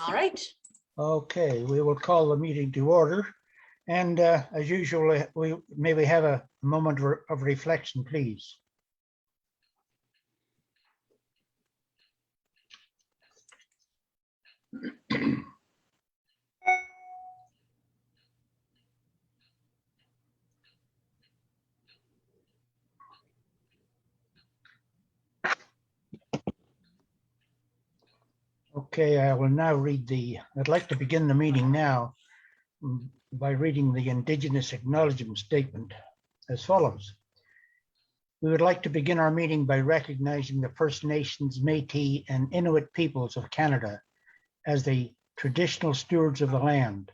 All right. Okay, we will call the meeting to order. And as usual, may we have a moment of reflection, please. Okay, I will now read I'd like to begin the meeting now by reading the Indigenous Acknowledgement Statement as follows. We would like to begin our meeting by recognizing the First Nations, Métis, and Inuit peoples of Canada as the traditional stewards of the land.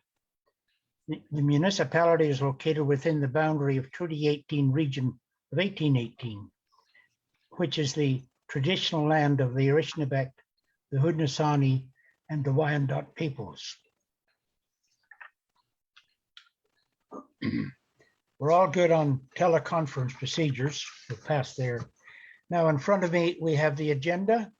The municipality is located within the boundary of Treaty 18 region of 1818, which is the traditional land of the Anishinaabe, the Haudenosaunee, and the Wyandot peoples. We're all good on teleconference procedures. We'll pass there. Now in front of me, we have the agenda.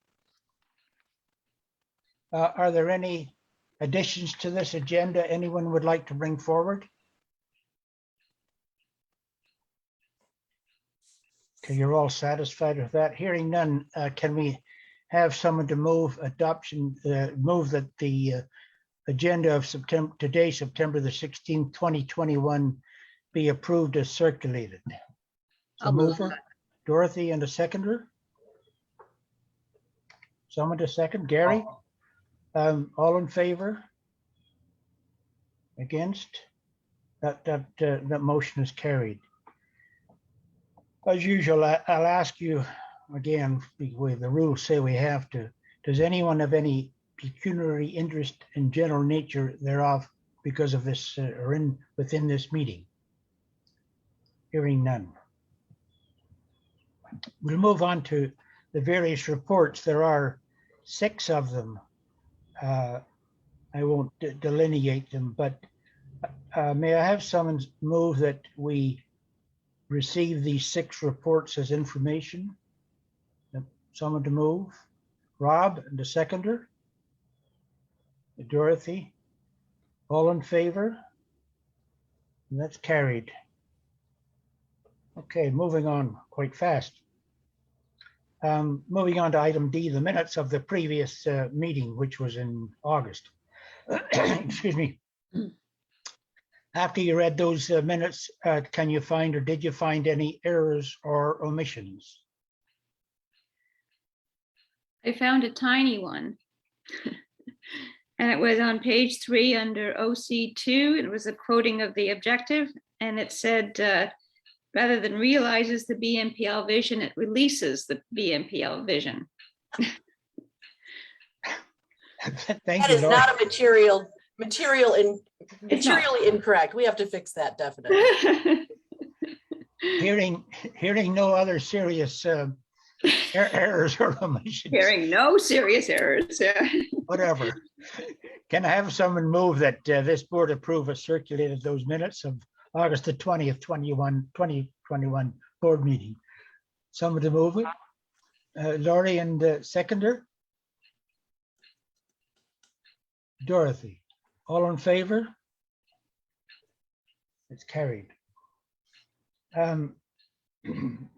Are there any additions to this agenda anyone would like to bring forward? Okay, you're all satisfied with that. Hearing none, can we have someone to move adoption, move that the agenda of today, September the 16th, 2021, be approved as circulated? A mover, Dorothy, and a seconder? Someone to second, Gary? All in favor? Against? That motion is carried. As usual, I'll ask you again, the rules say we have to. Does anyone have any pecuniary interest in general nature thereof because of this or within this meeting? Hearing none. We'll move on to the various reports. There are 6 of them. I won't delineate them, but may I have someone move that we receive these 6 reports as information? Someone to move? Rob, and the seconder? Dorothy? All in favor? And that's carried. Okay, moving on quite fast. Moving on to item D, the minutes of the previous meeting, which was in August. Excuse me. After you read those minutes, can you find or did you find any errors or omissions? I found a tiny one. And it was on page 3 under OC2. It was a quoting of the objective. And it said, rather than realizes the BMPL vision, it releases the BMPL vision. That is not a materially incorrect. We have to fix that definitely. Hearing no other serious errors or omissions. Hearing no serious errors. Yeah. Whatever. Can I have someone move that this board approve as circulated those minutes of August the 20th, 2021 board meeting? Someone to move it? Laurie and seconder? Dorothy. All in favor? It's carried.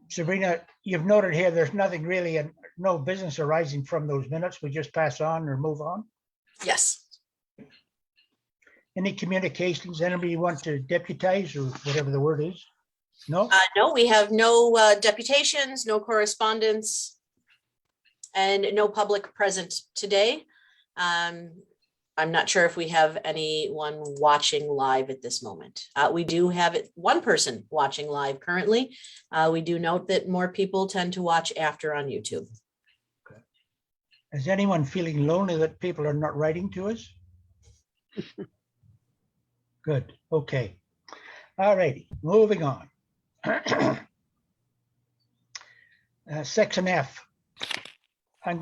Sabrina, you've noted here there's nothing really, no business arising from those minutes. We just pass on or move on? Yes. Any communications? Anybody want to deputize or whatever the word is? No? No, we have no deputations, no correspondence, and no public present today. I'm not sure if we have anyone watching live at this moment. We do have one person watching live currently. We do note that more people tend to watch after on YouTube. Okay. Is anyone feeling lonely that people are not writing to us? Good. Okay. All righty. Moving on. Section F. I've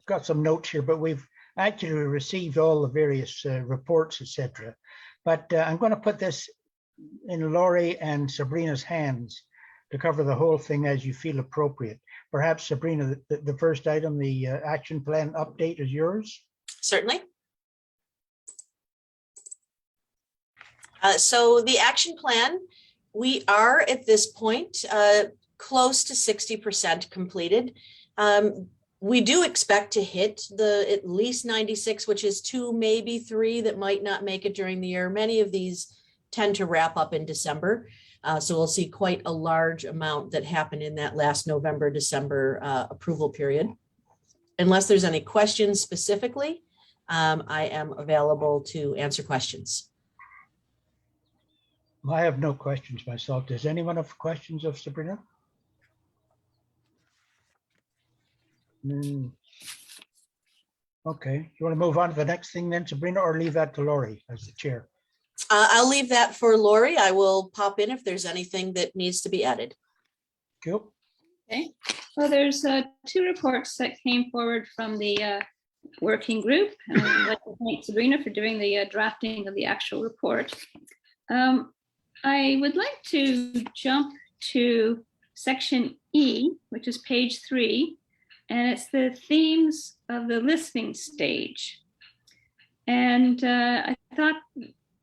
got some notes here, but we've actually received all the various reports, etc. But I'm going to put this in Laurie and Sabrina's hands to cover the whole thing as you feel appropriate. Perhaps Sabrina, the first item, the action plan update is yours. Certainly. So the action plan, we are at this point close to 60% completed. We do expect to hit the at least 96, which is 2, maybe 3 that might not make it during the year. Many of these tend to wrap up in December. So we'll see quite a large amount that happened in that last November, December approval period. Unless there's any questions specifically, I am available to answer questions. I have no questions myself. Does anyone have questions of Sabrina? Okay, you want to move on to the next thing then, Sabrina, or leave that to Lori as the chair? I'll leave that for Lori. I will pop in if there's anything that needs to be added. Cool. Okay, well, there's 2 reports that came forward from the working group. And I'd like to thank Sabrina for doing the drafting of the actual report. I would like to jump to section E, which is page 3, and it's the themes of the listening stage. And I thought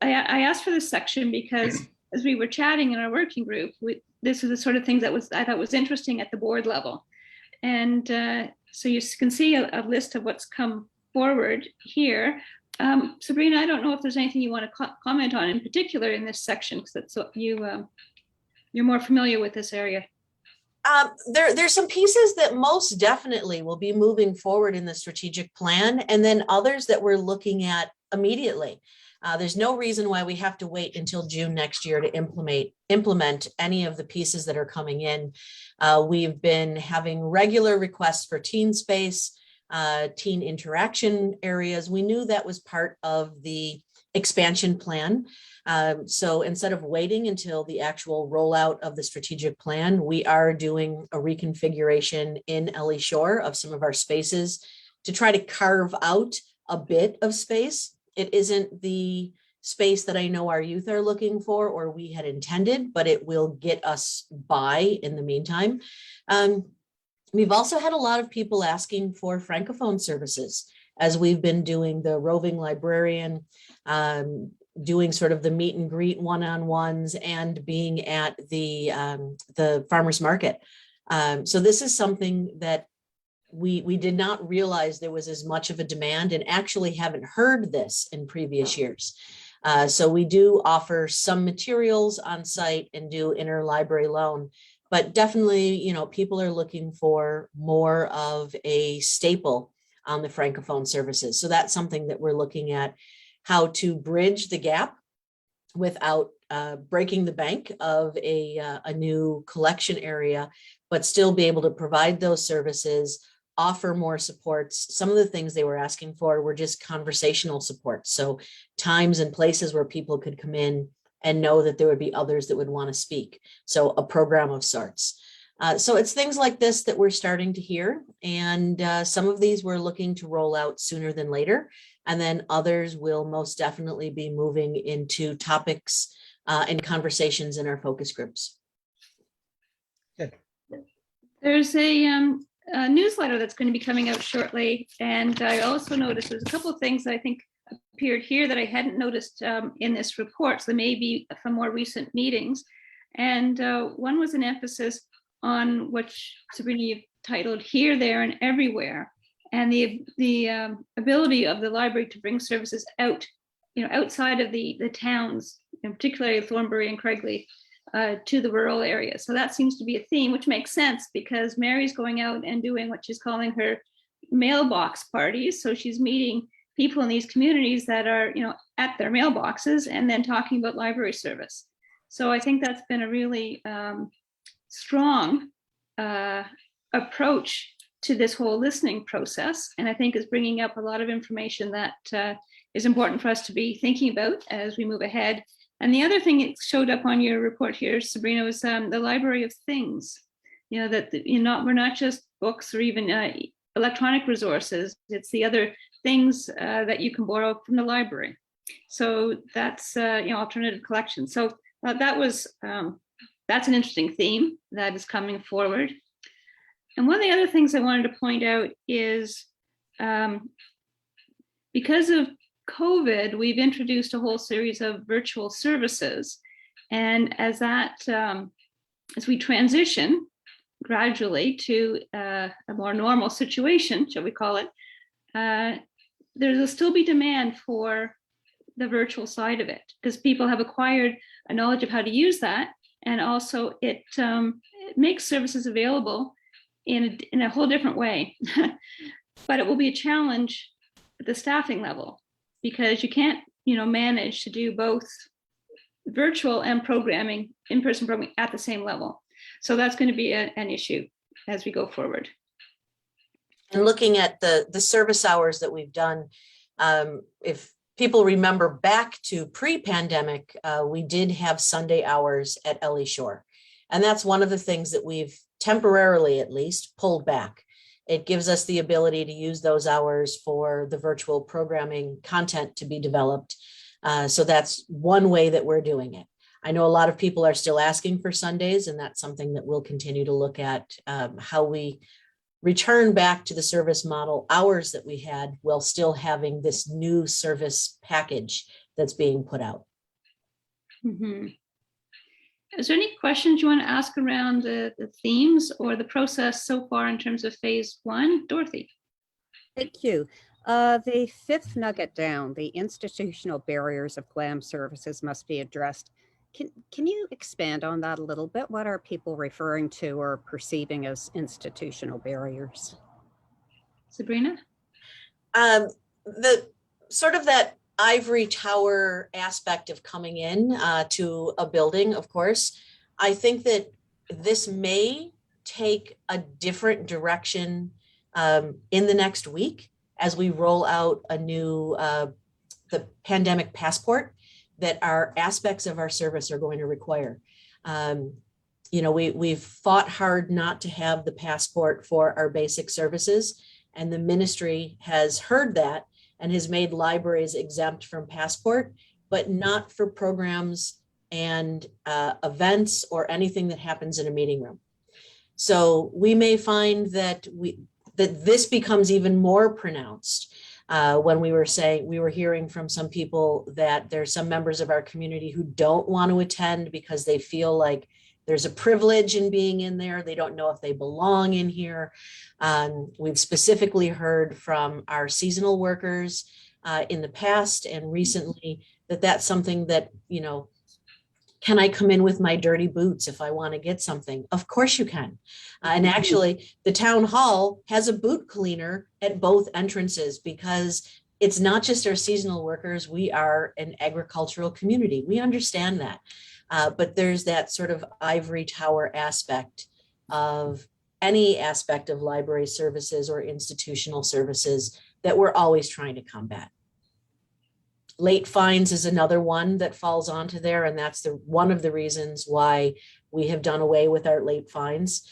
I asked for this section because as we were chatting in our working group, this is the sort of things that I thought was interesting at the board level. And so you can see a list of what's come forward here. Sabrina, I don't know if there's anything you want to comment on in particular in this section, because that's what you're more familiar with this area. There's some pieces that most definitely will be moving forward in the strategic plan, and then others that we're looking at immediately. There's no reason why we have to wait until June next year to implement any of the pieces that are coming in. We've been having regular requests for teen space, teen interaction areas. We knew that was part of the expansion plan. So instead of waiting until the actual rollout of the strategic plan, we are doing a reconfiguration in Ellie Shore of some of our spaces to try to carve out a bit of space. It isn't the space that I know our youth are looking for or we had intended, but it will get us by in the meantime. We've also had a lot of people asking for Francophone services as we've been doing the roving librarian, doing sort of the meet and greet one-on-ones and being at the farmers market. So this is something that we did not realize there was as much of a demand, and actually haven't heard this in previous years. So we do offer some materials on site and do interlibrary loan, but definitely, you know, people are looking for more of a staple on the Francophone services. So that's something that we're looking at, how to bridge the gap without breaking the bank of a new collection area, but still be able to provide those services, offer more supports. Some of the things they were asking for were just conversational support. So times and places where people could come in and know that there would be others that would want to speak. So a program of sorts. So it's things like this that we're starting to hear. And some of these we're looking to roll out sooner than later. And then others will most definitely be moving into topics and conversations in our focus groups. Good. There's a newsletter that's going to be coming out shortly. And I also noticed there's a couple of things that I think appeared here that I hadn't noticed in this report. So maybe from more recent meetings. And one was an emphasis on what Sabrina, you've titled Here, There, and Everywhere. And the ability of the library to bring services out, you know, outside of the towns, and particularly Thornbury and Craiglee, to the rural areas. So that seems to be a theme, which makes sense because Mary's going out and doing what she's calling her mailbox parties. So she's meeting people in these communities that are, you know, at their mailboxes and then talking about library service. So I think that's been a really strong approach to this whole listening process. And I think is bringing up a lot of information that is important for us to be thinking about as we move ahead. And the other thing that showed up on your report here, Sabrina, was the library of things. You know, that we're not just books or even electronic resources. It's the other things that you can borrow from the library. So that's alternative collections. So that's an interesting theme that is coming forward. And one of the other things I wanted to point out is because of COVID, we've introduced a whole series of virtual services. And as we transition gradually to a more normal situation, shall we call it, there will still be demand for the virtual side of it, because people have acquired a knowledge of how to use that. And also it makes services available in a whole different way. But it will be a challenge at the staffing level, because you can't, manage to do both virtual and programming, in-person programming at the same level. So that's going to be an issue as we go forward. And looking at the service hours that we've done, if people remember back to pre-pandemic, we did have Sunday hours at Ellie Shore. And that's one of the things that we've temporarily, at least, pulled back. It gives us the ability to use those hours for the virtual programming content to be developed. So that's one way that we're doing it. I know a lot of people are still asking for Sundays, and that's something that we'll continue to look at, how we return back to the service model hours that we had while still having this new service package that's being put out. Mm-hmm. Is there any questions you want to ask around the themes or the process so far in terms of phase one? Dorothy. Thank you. The fifth nugget down, the institutional barriers of GLAM services must be addressed. Can you expand on that a little bit? What are people referring to or perceiving as institutional barriers? Sabrina? The sort of that ivory tower aspect of coming in to a building, of course, I think that this may take a different direction in the next week as we roll out a new, the pandemic passport that our aspects of our service are going to require. We've fought hard not to have the passport for our basic services, and the ministry has heard that and has made libraries exempt from passport, but not for programs and events or anything that happens in a meeting room. So we may find that this becomes even more pronounced when we were hearing from some people that there's some members of our community who don't want to attend because they feel like there's a privilege in being in there. They don't know if they belong in here. We've specifically heard from our seasonal workers in the past and recently that that's something that, can I come in with my dirty boots if I want to get something? Of course you can. And actually, the town hall has a boot cleaner at both entrances because it's not just our seasonal workers. We are an agricultural community. We understand that. But there's that sort of ivory tower aspect of any aspect of library services or institutional services that we're always trying to combat. Late fines is another one that falls onto there, and that's one of the reasons why we have done away with our late fines.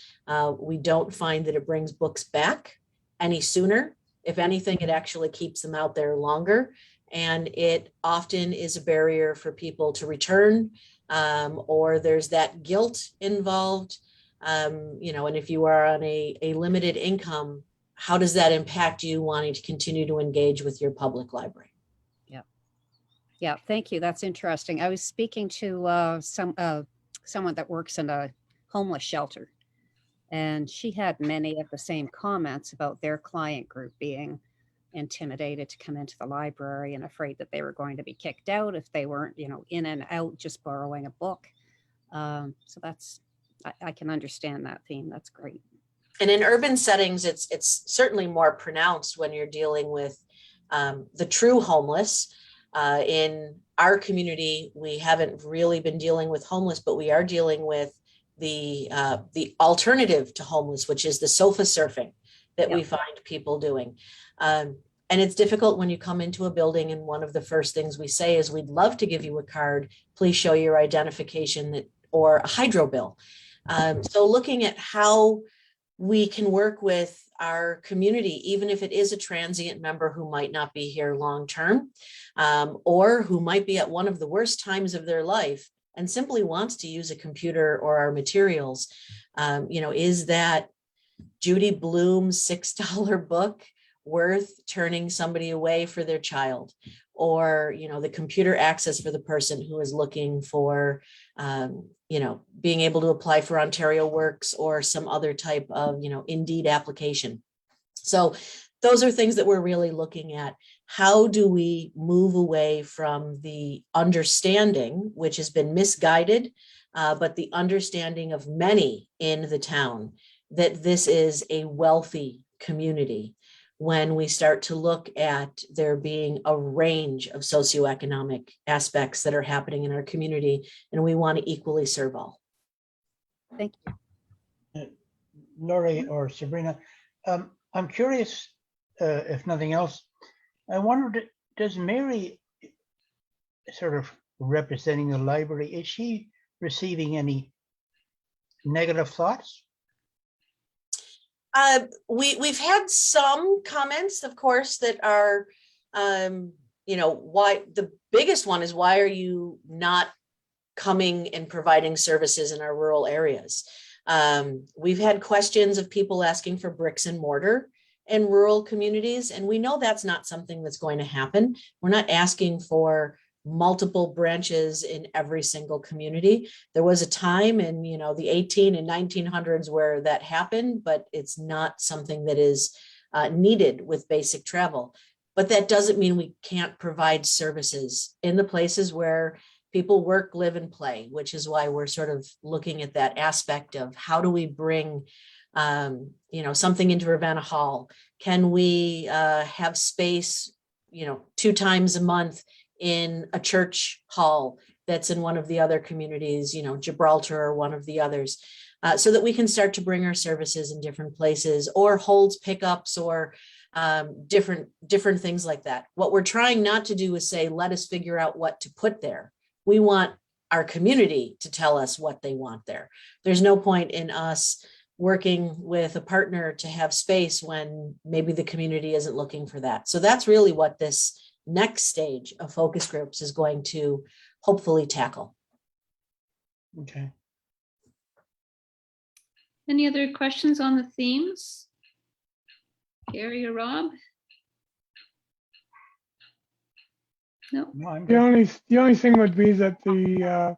We don't find that it brings books back any sooner. If anything, it actually keeps them out there longer, and it often is a barrier for people to return, or there's that guilt involved. And if you are on a limited income, how does that impact you wanting to continue to engage with your public library? Yeah, thank you. That's interesting. I was speaking to someone that works in a homeless shelter, and she had many of the same comments about their client group being intimidated to come into the library and afraid that they were going to be kicked out if they weren't, in and out just borrowing a book. So I can understand that theme. That's great. And in urban settings, it's certainly more pronounced when you're dealing with the true homeless. In our community, we haven't really been dealing with homeless, but we are dealing with the alternative to homeless, which is the sofa surfing that we find people doing. And it's difficult when you come into a building and one of the first things we say is, we'd love to give you a card. Please show your identification or a hydro bill. So looking at how we can work with our community, even if it is a transient member who might not be here long-term, or who might be at one of the worst times of their life and simply wants to use a computer or our materials. Is that Judy Blume's $6 book worth turning somebody away for their child, or, you know, the computer access for the person who is looking for, you know, being able to apply for Ontario Works or some other type of, you know, Indeed application. So those are things that we're really looking at. How do we move away from the understanding, which has been misguided, but the understanding of many in the town that this is a wealthy community, when we start to look at there being a range of socioeconomic aspects that are happening in our community, and we want to equally serve all. Thank you. Laurie or Sabrina, I'm curious, if nothing else, I wondered, does Mary, sort of representing the library, is she receiving any negative thoughts? We've had some comments, of course, that are, you know, why the biggest one is, why are you not coming and providing services in our rural areas? We've had questions of people asking for bricks and mortar in rural communities, and we know that's not something that's going to happen. We're not asking for multiple branches in every single community. There was a time in, you know, the 18 and 1900s where that happened, but it's not something that is needed with basic travel. But that doesn't mean we can't provide services in the places where people work, live, and play, which is why we're sort of looking at that aspect of how do we bring, you know, something into Ravenna Hall? Can we have space, you know, 2 times a month in a church hall that's in one of the other communities, you know, Gibraltar or one of the others, so that we can start to bring our services in different places, or holds pickups, or different things like that. What we're trying not to do is say, let us figure out what to put there. We want our community to tell us what they want there. There's no point in us working with a partner to have space when maybe the community isn't looking for that. So that's really what this next stage of focus groups is going to hopefully tackle. Okay. Any other questions on the themes? Gary or Rob? No. No, I'm The good. only thing would be that the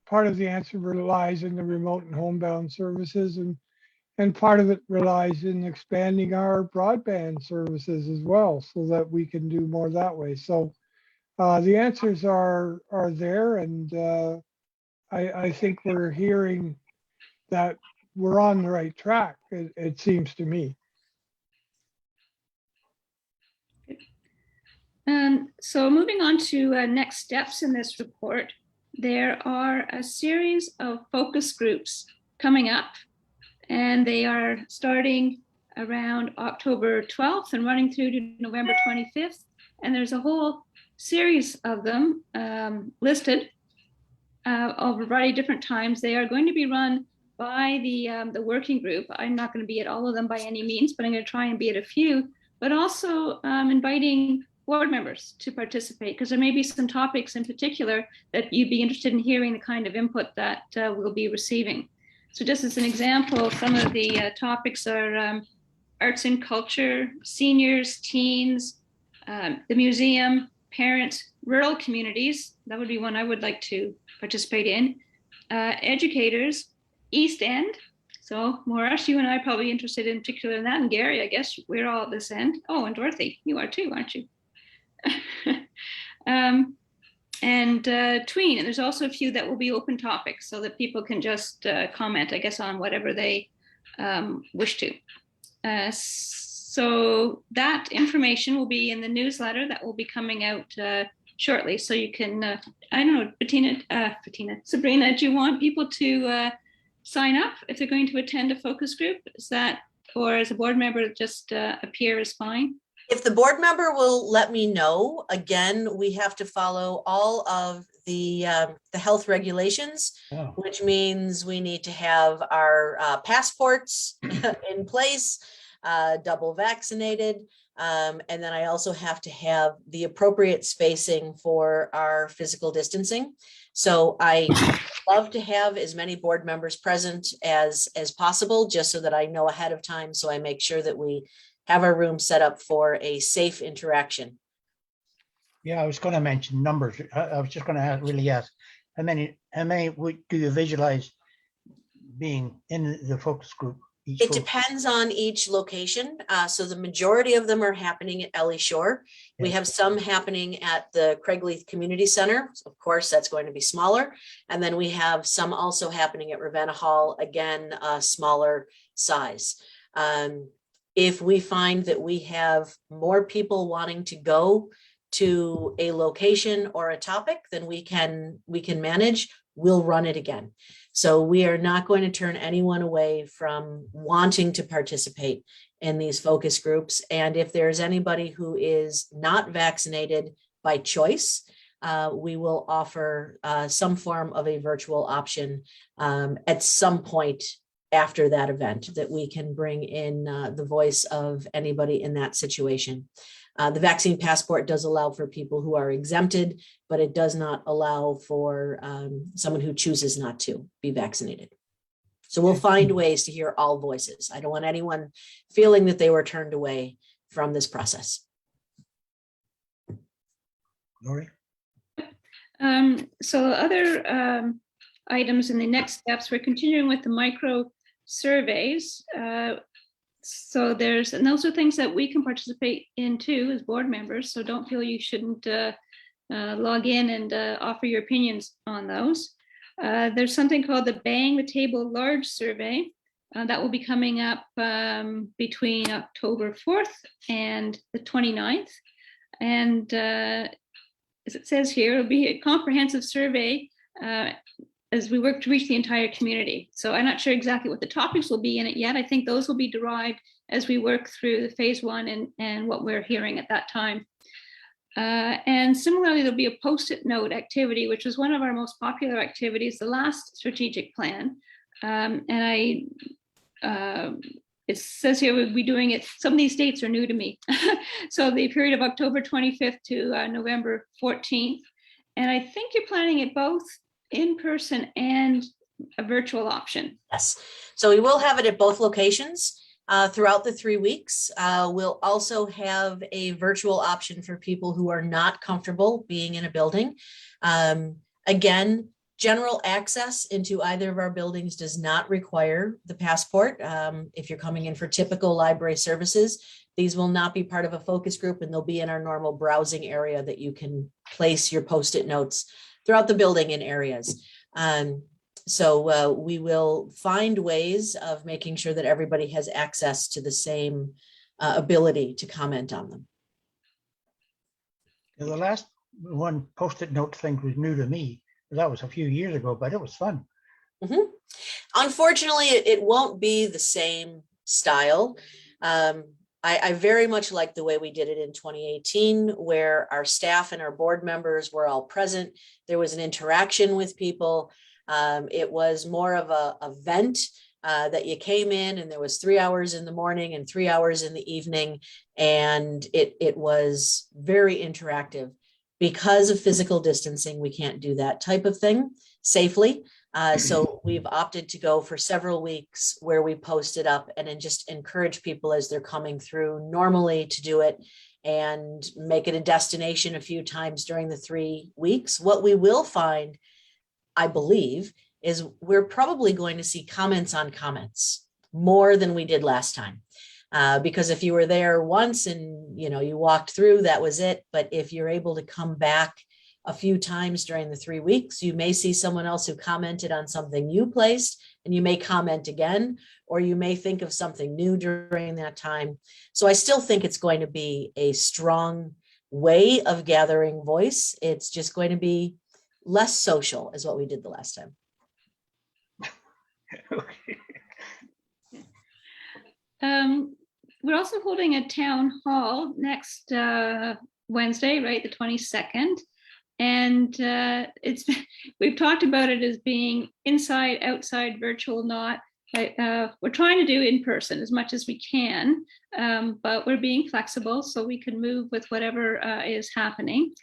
part of the answer relies in the remote and homebound services, and part of it relies in expanding our broadband services as well, so that we can do more that way. So the answers are there, and I think we're hearing that we're on the right track, it seems to me. So moving on to next steps in this report, there are a series of focus groups coming up, and they are starting around October 12th and running through to November 25th. And there's a whole series of them listed of a variety of different times. They are going to be run by the working group. I'm not going to be at all of them by any means, but I'm going to try and be at a few, but also inviting board members to participate, because there may be some topics in particular that you'd be interested in hearing the kind of input that we'll be receiving. So just as an example, some of the topics are arts and culture, seniors, teens, the museum, parents, rural communities. That would be one I would like to participate in. Educators, East End. So Maurice, you and I are probably interested in particular in that. And Gary, I guess we're all at this end. Oh, and Dorothy, you are too, aren't you? And tween, and there's also a few that will be open topics so that people can just comment, I guess, on whatever they wish to. So that information will be in the newsletter that will be coming out shortly. So you can, I don't know, Sabrina, do you want people to sign up if they're going to attend a focus group? Is that, or as a board member, just appear is fine? If the board member will let me know, again, we have to follow all of the health regulations, Oh. which means we need to have our passports in place, double vaccinated. And then I also have to have the appropriate spacing for our physical distancing. So I love to have as many board members present as possible, just so that I know ahead of time. So I make sure that we have our room set up for a safe interaction. Yeah, I was going to mention numbers. I was just going to really ask, how many do you visualize being in the focus group? It depends on each location. So the majority of them are happening at Ellie Shore. We Yes. have some happening at the Craigleith Community Center. Of course, that's going to be smaller. And then we have some also happening at Ravenna Hall, again, smaller size. If we find that we have more people wanting to go to a location or a topic than we can manage, we'll run it again. So we are not going to turn anyone away from wanting to participate in these focus groups. And if there's anybody who is not vaccinated by choice, we will offer some form of a virtual option at some point after that event, that we can bring in the voice of anybody in that situation. The vaccine passport does allow for people who are exempted, but it does not allow for someone who chooses not to be vaccinated. So we'll find ways to hear all voices. I don't want anyone feeling that they were turned away from this process. Lori? So other items in the next steps, we're continuing with the micro surveys. So and those are things that we can participate in too as board members. So don't feel you shouldn't log in and offer your opinions on those. There's something called the Bang the Table Large Survey that will be coming up between October 4th and the 29th. And as it says here, it'll be a comprehensive survey as we work to reach the entire community. So I'm not sure exactly what the topics will be in it yet. I think those will be derived as we work through the phase 1 and what we're hearing at that time. And similarly, there'll be a post-it note activity, which was one of our most popular activities, the last strategic plan. It says here we'll be doing it. Some of these dates are new to me. So the period of October 25th to November 14th. And I think you're planning it both in person and a virtual option. Yes, so we will have it at both locations throughout the 3 weeks. We'll also have a virtual option for people who are not comfortable being in a building. Again, general access into either of our buildings does not require the passport. If you're coming in for typical library services, these will not be part of a focus group, and they'll be in our normal browsing area that you can place your post-it notes throughout the building in areas. So we will find ways of making sure that everybody has access to the same ability to comment on them. The last one post-it note thing was new to me. That was a few years ago, but it was fun. Mm-hmm. Unfortunately, it won't be the same style. I very much like the way we did it in 2018, where our staff and our board members were all present. There was an interaction with people. It was more of a event that you came in, and there was 3 hours in the morning and 3 hours in the evening. And it was very interactive. Because of physical distancing, we can't do that type of thing safely. So we've opted to go for several weeks where we post it up and then just encourage people as they're coming through normally to do it and make it a destination a few times during the 3 weeks. What we will find, I believe, is we're probably going to see comments on comments more than we did last time. Because if you were there once and you walked through, that was it. But if you're able to come back a few times during the 3 weeks, you may see someone else who commented on something you placed, and you may comment again, or you may think of something new during that time. So I still think it's going to be a strong way of gathering voice. It's just going to be less social as what we did the last time. We're also holding a town hall next Wednesday, right, the 22nd. And we've talked about it as being inside, outside, virtual, not. We're trying to do in person as much as we can, but we're being flexible so we can move with whatever is happening.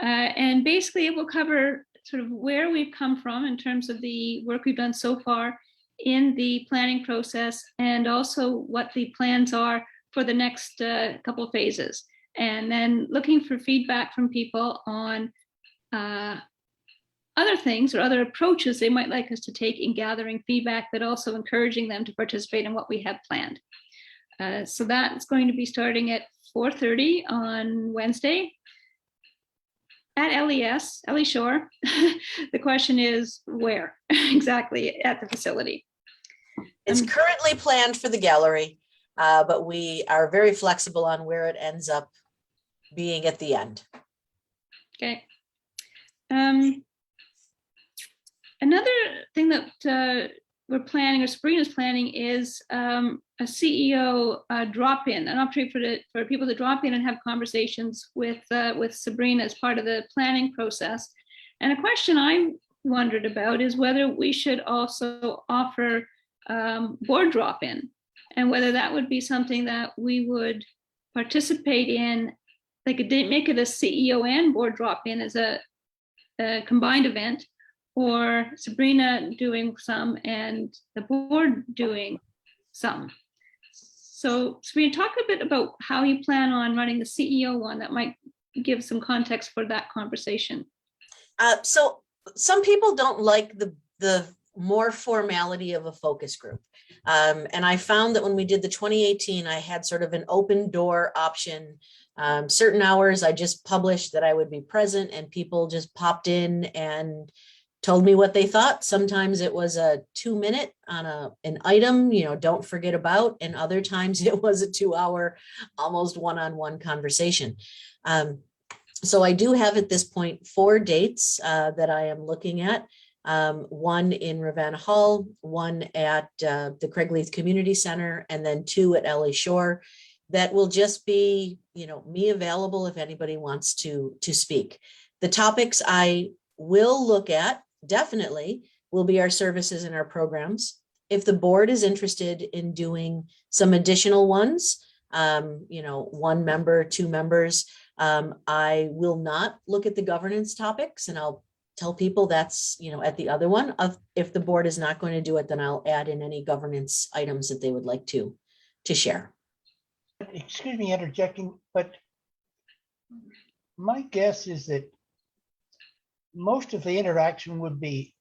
And basically it will cover sort of where we've come from in terms of the work we've done so far in the planning process, and also what the plans are for the next couple of phases. And then looking for feedback from people on other things or other approaches they might like us to take in gathering feedback, but also encouraging them to participate in what we have planned. So that's going to be starting at 4:30 on Wednesday at LES, Ellie Shore. The question is where exactly at the facility? It's currently planned for the gallery, but we are very flexible on where it ends up being at the end. Okay. Another thing that we're planning, or Sabrina's planning, is a CEO drop-in, an opportunity for people to drop in and have conversations with Sabrina as part of the planning process. And a question I wondered about is whether we should also offer board drop-in, and whether that would be something that we would participate in. They could make it a CEO and board drop-in as a combined event, or Sabrina doing some and the board doing some. So Sabrina, talk a bit about how you plan on running the CEO one. That might give some context for that conversation. So some people don't like the more formality of a focus group. And I found that when we did the 2018, I had sort of an open door option. Certain hours I just published that I would be present, and people just popped in and told me what they thought. Sometimes it was a 2-minute on an item, don't forget about, and other times it was a 2-hour, almost one-on-one conversation. So I do have at this point 4 dates that I am looking at. One in Ravenna Hall, one at the Craigleith Community Center, and then 2 at Ellie Shore. That will just be, me available if anybody wants to speak. The topics I will look at definitely will be our services and our programs. If the board is interested in doing some additional ones, 1 member, 2 members, I will not look at the governance topics, and I'll tell people that's, at the other one. If the board is not going to do it, then I'll add in any governance items that they would like to share. Excuse me interjecting, but my guess is that most of the interaction would be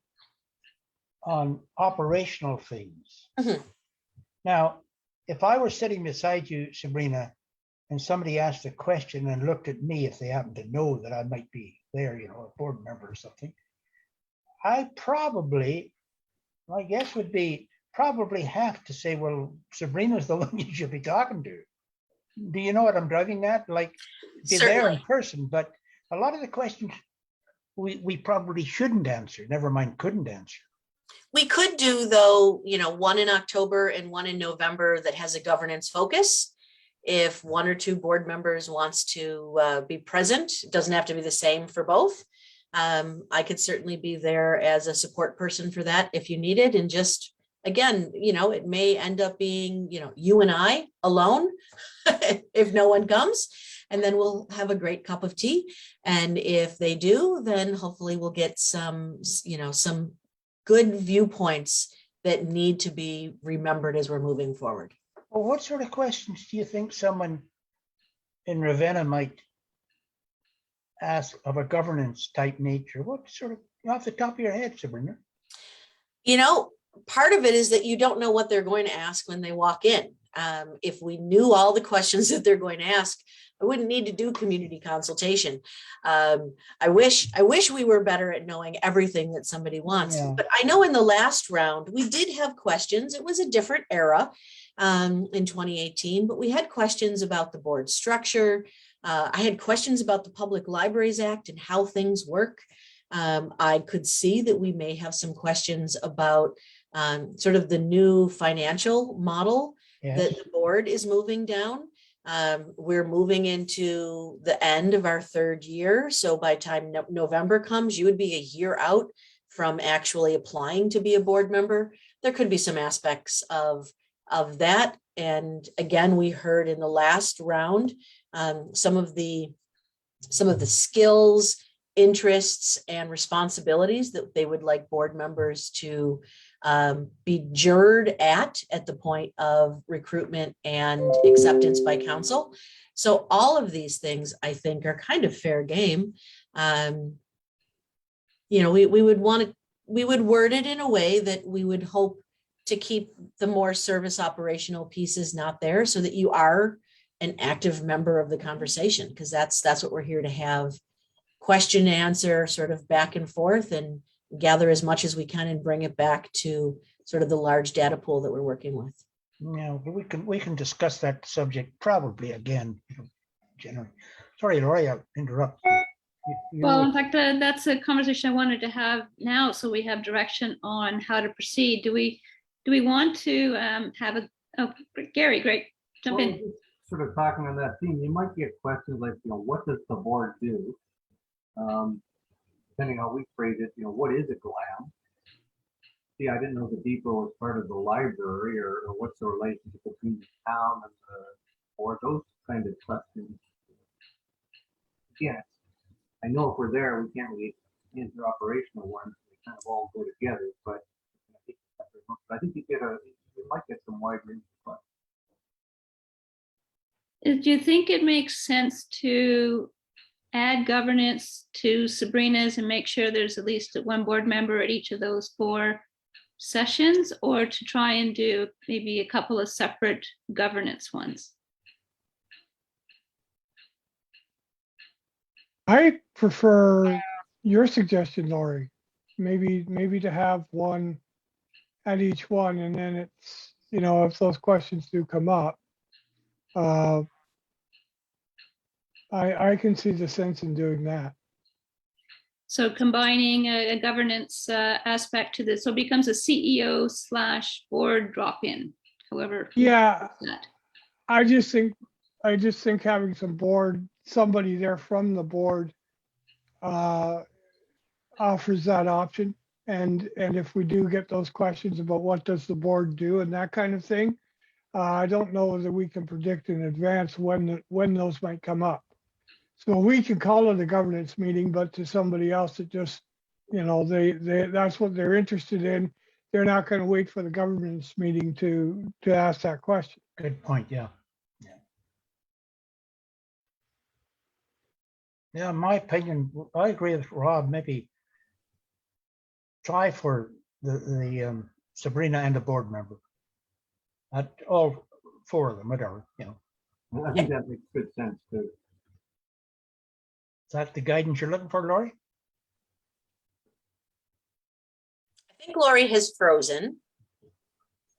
on operational things. Mhm. Now, if I were sitting beside you, Sabrina, and somebody asked a question and looked at me, if they happen to know that I might be there, a board member or something, my guess would be probably have to say, well, Sabrina's the one you should be talking to. Do you know what I'm driving at? Like, be there in person, but a lot of the questions we probably shouldn't answer, never mind couldn't answer. We could do, though, one in October and one in November that has a governance focus. If 1 or 2 board members wants to be present, it doesn't have to be the same for both. I could certainly be there as a support person for that if you needed. And just, again, it may end up being, you and I alone if no one comes, and then we'll have a great cup of tea. And if they do, then hopefully we'll get some good viewpoints that need to be remembered as we're moving forward. Well, what sort of questions do you think someone in Ravenna might ask of a governance type nature? What sort of, off the top of your head, Sabrina? Part of it is that you don't know what they're going to ask when they walk in. If we knew all the questions that they're going to ask, I wouldn't need to do community consultation. I wish we were better at knowing everything that somebody wants. Yeah. But I know in the last round, we did have questions. It was a different era in 2018, but we had questions about the board structure. I had questions about the Public Libraries Act and how things work. I could see that we may have some questions about sort of the new financial model that the board is moving down. We're moving into the end of our 3rd year. So by the time November comes, you would be a year out from actually applying to be a board member. There could be some aspects of that. And again, we heard in the last round, some of the skills, interests, and responsibilities that they would like board members to be jured at the point of recruitment and acceptance by council. So all of these things, I think, are kind of fair game. You know, we would word it in a way that we would hope to keep the more service operational pieces not there, so that you are an active member of the conversation, because that's what we're here to have. Question and answer, sort of back and forth, and gather as much as we can and bring it back to sort of the large data pool that we're working with. Yeah, but we can discuss that subject probably again, generally. Sorry, Laurie, I'll interrupt you. Well, in fact, that's a conversation I wanted to have now, so we have direction on how to proceed. Do we want to have a, oh, Gary, great, jump in. Just sort of talking on that theme, you might get questions like, what does the board do? Depending how we phrase it, what is a GLAM? See, I didn't know the depot was part of the library, or what's the relationship between the town and the board, those kind of questions. Yeah, I know if we're there, we can't really answer operational ones. We kind of all go together, but I think you might get some wide range of questions. Do you think it makes sense to add governance to Sabrina's and make sure there's at least one board member at each of those 4 sessions, or to try and do maybe a couple of separate governance ones? I prefer your suggestion, Laurie. Maybe to have one at each one, and then it's, if those questions do come up, I can see the sense in doing that. So combining a governance aspect to this, so it becomes a CEO/board drop-in, however. Yeah, that. I just think having somebody there from the board offers that option. And if we do get those questions about what does the board do and that kind of thing, I don't know that we can predict in advance when those might come up. So we can call it a governance meeting, but to somebody else that just, that's what they're interested in. They're not going to wait for the governance meeting to ask that question. Good point, yeah. Yeah, in my opinion, I agree with Rob. Maybe try for the Sabrina and the board member. All 4 of them, whatever, I think that makes good sense too. Is that the guidance you're looking for, Laurie? I think Lori has frozen.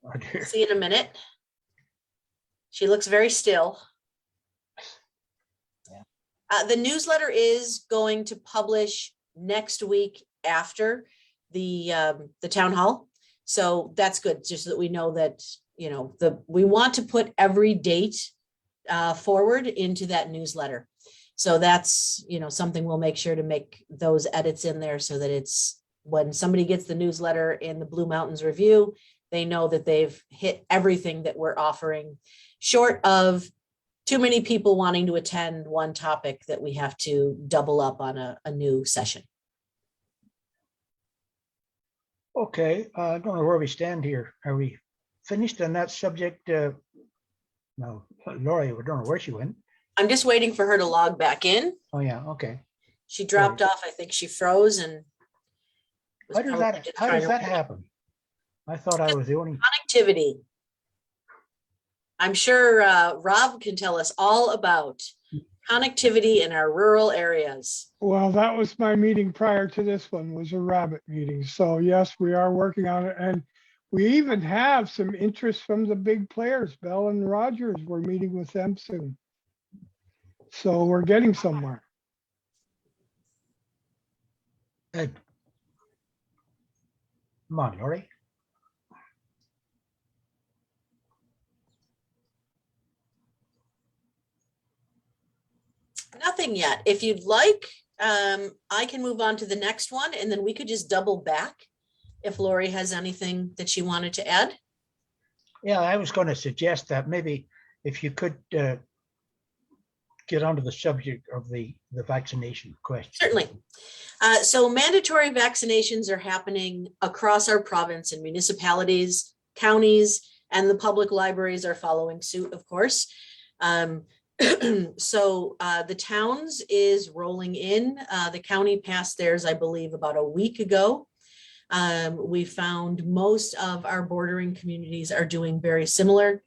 Oh, dear. See in a minute. She looks very still. Yeah. The newsletter is going to publish next week after the town hall. So that's good, just so that we know that, we want to put every date forward into that newsletter. So that's, something we'll make sure to make those edits in there, so that it's when somebody gets the newsletter in the Blue Mountains Review, they know that they've hit everything that we're offering, short of too many people wanting to attend one topic that we have to double up on a new session. Okay, I don't know where we stand here. Are we finished on that subject? No, Laurie, we don't know where she went. I'm just waiting for her to log back in. Oh, yeah, okay. She dropped off. I think she froze and. How does that happen? I thought I was the only. Connectivity. I'm sure Rob can tell us all about connectivity in our rural areas. Well, that was my meeting prior to this one, was a rabbit meeting. So yes, we are working on it. And we even have some interest from the big players. Bell and Rogers, we're meeting with them soon. So we're getting somewhere. Good. Come on, Laurie. Nothing yet. If you'd like, I can move on to the next one, and then we could just double back if Lori has anything that she wanted to add. Yeah, I was going to suggest that maybe if you could get onto the subject of the vaccination question. Certainly. So mandatory vaccinations are happening across our province in municipalities, counties, and the public libraries are following suit, of course. So the towns is rolling in. The county passed theirs, I believe, about a week ago. We found most of our bordering communities are doing very similar.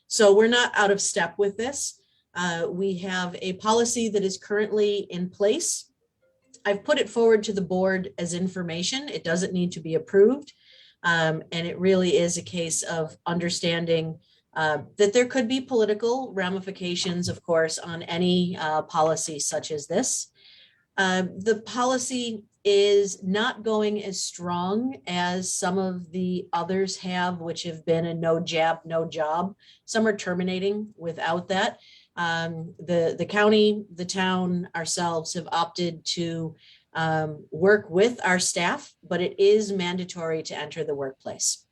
So we're not out of step with this. We have a policy that is currently in place. I've put it forward to the board as information. It doesn't need to be approved. And it really is a case of understanding that there could be political ramifications, of course, on any policy such as this. The policy is not going as strong as some of the others have, which have been a no jab, no job. Some are terminating without that. The county, the town, ourselves have opted to work with our staff, but it is mandatory to enter the workplace.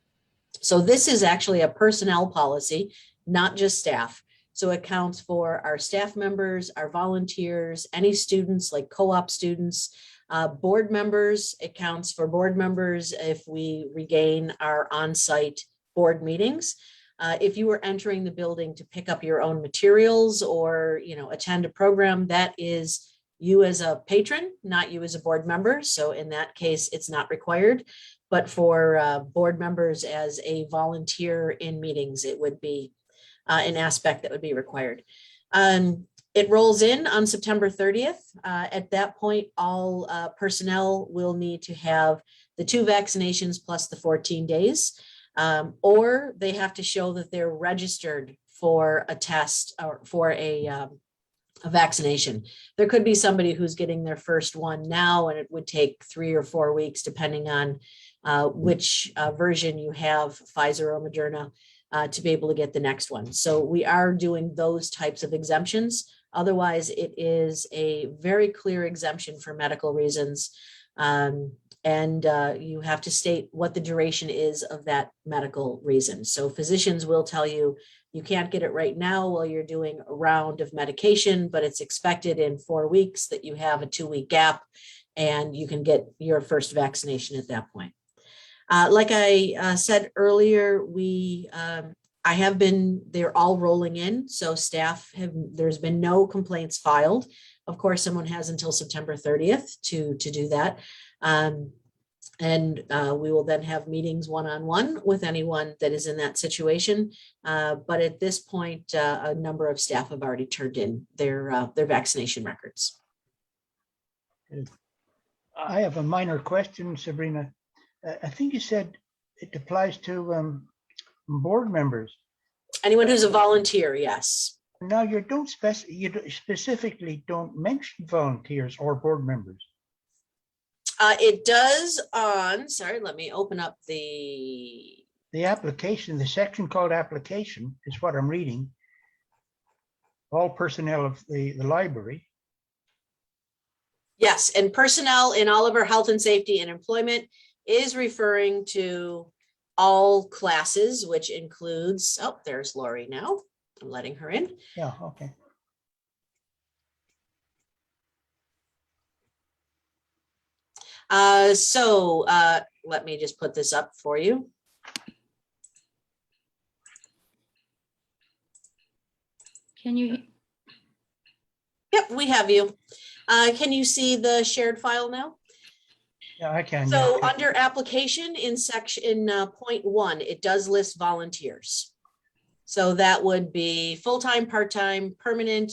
So this is actually a personnel policy, not just staff. So it counts for our staff members, our volunteers, any students like co-op students, board members. It counts for board members if we regain our on-site board meetings. If you were entering the building to pick up your own materials or, attend a program, that is you as a patron, not you as a board member. So in that case, it's not required. But for board members as a volunteer in meetings, it would be an aspect that would be required. It rolls in on September 30th. At that point, all personnel will need to have the 2 vaccinations plus the 14 days. Or they have to show that they're registered for a test or for a vaccination. There could be somebody who's getting their first one now, and it would take 3 or 4 weeks, depending on which version you have, Pfizer or Moderna, to be able to get the next one. So we are doing those types of exemptions. Otherwise, it is a very clear exemption for medical reasons. And you have to state what the duration is of that medical reason. So physicians will tell you, you can't get it right now while you're doing a round of medication, but it's expected in 4 weeks that you have a 2-week gap and you can get your first vaccination at that point. Like I said earlier, they're all rolling in. So there's been no complaints filed. Of course, someone has until September 30th to do that. And we will then have meetings one-on-one with anyone that is in that situation. But at this point, a number of staff have already turned in their vaccination records. I have a minor question, Sabrina. I think you said it applies to board members. Anyone who's a volunteer, yes. Now you specifically don't mention volunteers or board members. It does on, sorry, let me open up the application, the section called application is what I'm reading. All personnel of the library. Yes, and personnel in all of our health and safety and employment is referring to all classes, which includes, oh, there's Lori now. I'm letting her in. Yeah, okay. So let me just put this up for you. Can you? Yep, we have you. Can you see the shared file now? Yeah, I can. So yeah. under application in section point 1, it does list volunteers. So that would be full-time, part-time, permanent,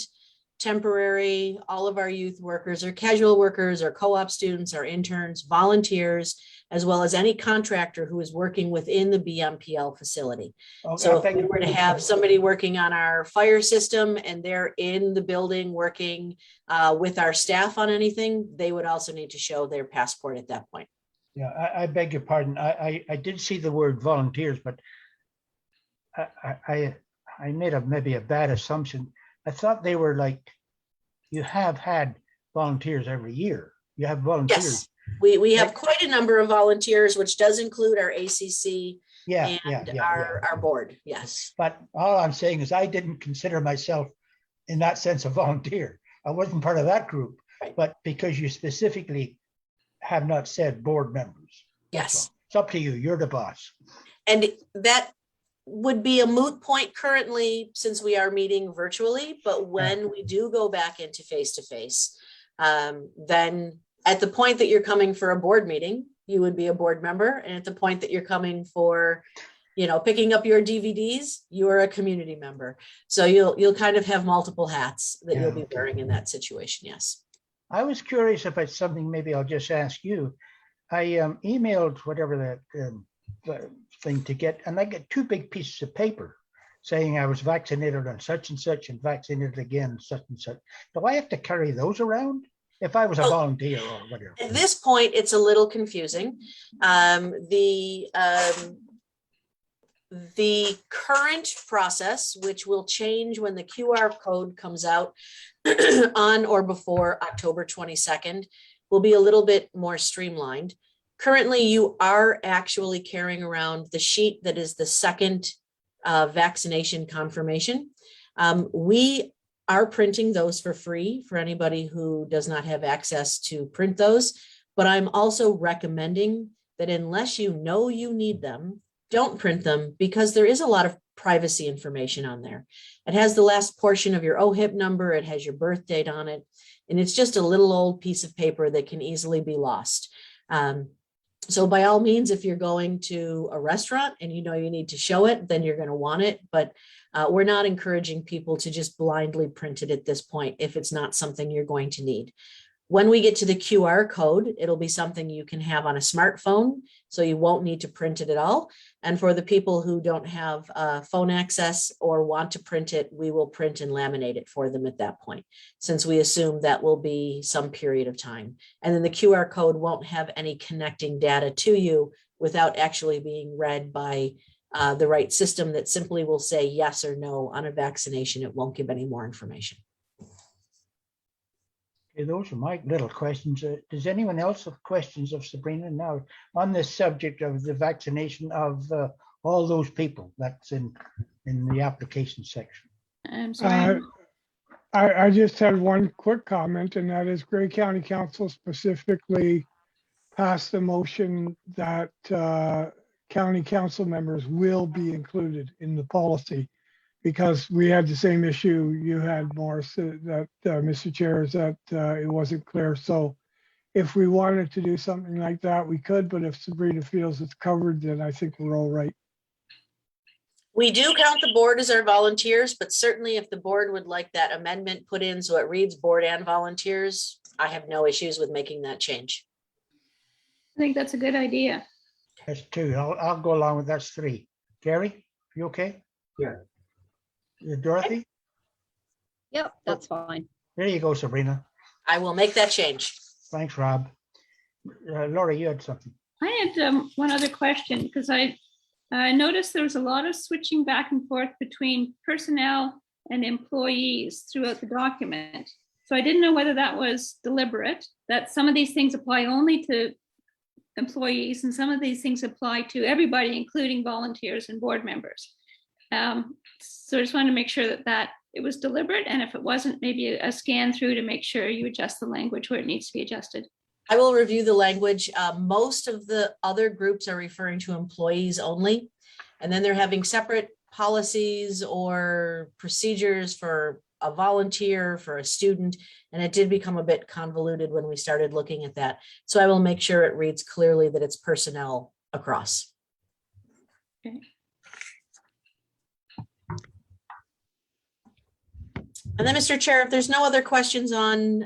temporary, all of our youth workers or casual workers or co-op students or interns, volunteers, as well as any contractor who is working within the BMPL facility. Okay, So if we were to have somebody working on our fire system and they're in the building working with our staff on anything, they would also need to show their passport at that point. Yeah, I beg your pardon. I did see the word volunteers, but I made maybe a bad assumption. I thought they were like, you have had volunteers every year. You have volunteers. Yes, we have quite a number of volunteers, which does include our ACC and our board. Yes. But all I'm saying is I didn't consider myself in that sense a volunteer. I wasn't part of that group, Right. but because you specifically have not said board members. That's Yes. all. It's up to you. You're the boss. And that would be a moot point currently since we are meeting virtually, but when we do go back into face-to-face, then at the point that you're coming for a board meeting, you would be a board member. And at the point that you're coming for, picking up your DVDs, you're a community member. So you'll kind of have multiple hats that you'll be wearing in that situation. Yes. I was curious about something. Maybe I'll just ask you. I emailed whatever that thing to get, and I get 2 big pieces of paper saying I was vaccinated on such and such and vaccinated again, such and such. Do I have to carry those around if I was a volunteer or whatever? At this point, it's a little confusing. The current process, which will change when the QR code comes out on or before October 22nd, will be a little bit more streamlined. Currently, you are actually carrying around the sheet that is the second vaccination confirmation. We are printing those for free for anybody who does not have access to print those, but I'm also recommending that unless you know you need them, don't print them, because there is a lot of privacy information on there. It has the last portion of your OHIP number, it has your birth date on it, and it's just a little old piece of paper that can easily be lost. So by all means, if you're going to a restaurant and you know you need to show it, then you're going to want it. But we're not encouraging people to just blindly print it at this point if it's not something you're going to need. When we get to the QR code, it'll be something you can have on a smartphone, so you won't need to print it at all. And for the people who don't have phone access or want to print it, we will print and laminate it for them at that point, since we assume that will be some period of time. And then the QR code won't have any connecting data to you without actually being read by the right system that simply will say yes or no on a vaccination. It won't give any more information. Okay, those are my little questions. Does anyone else have questions of Sabrina now on this subject of the vaccination of all those people that's in the application section? I'm sorry. I just had one quick comment, and that is Grey County Council specifically passed the motion that county council members will be included in the policy, because we had the same issue you had, Morris, that Mr. Chair, is that it wasn't clear. So if we wanted to do something like that, we could, but if Sabrina feels it's covered, then I think we're all right. We do count the board as our volunteers, but certainly if the board would like that amendment put in so it reads board and volunteers, I have no issues with making that change. I think that's a good idea. That's 2. I'll go along with that's 3. Gary, you okay? Yeah. Dorothy? Yep, that's fine. There you go, Sabrina. I will make that change. Thanks, Rob. Laurie, you had something. I had one other question, because I noticed there was a lot of switching back and forth between personnel and employees throughout the document. So I didn't know whether that was deliberate, that some of these things apply only to employees and some of these things apply to everybody, including volunteers and board members. So I just wanted to make sure that it was deliberate, and if it wasn't, maybe a scan through to make sure you adjust the language where it needs to be adjusted. I will review the language. Most of the other groups are referring to employees only, and then they're having separate policies or procedures for a volunteer, for a student, and it did become a bit convoluted when we started looking at that. So I will make sure it reads clearly that it's personnel across. Okay. And then, Mr. Chair, if there's no other questions on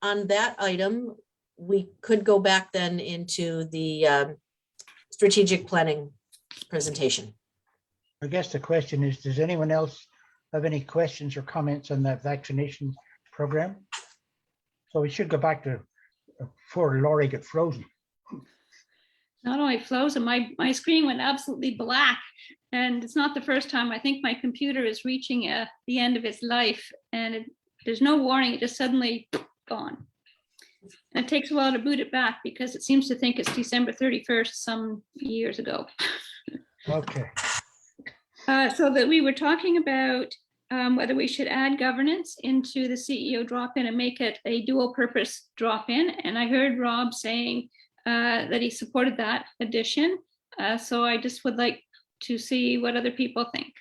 that item, we could go back then into the strategic planning presentation. I guess the question is, does anyone else have any questions or comments on that vaccination program? So we should go back to before Laurie got frozen. Not only frozen, my screen went absolutely black, and it's not the first time. I think my computer is reaching the end of its life, and there's no warning, it just suddenly gone. And it takes a while to boot it back because it seems to think it's December 31st some years ago. Okay. So that we were talking about whether we should add governance into the CEO drop-in and make it a dual purpose drop-in. And I heard Rob saying that he supported that addition. So I just would like to see what other people think.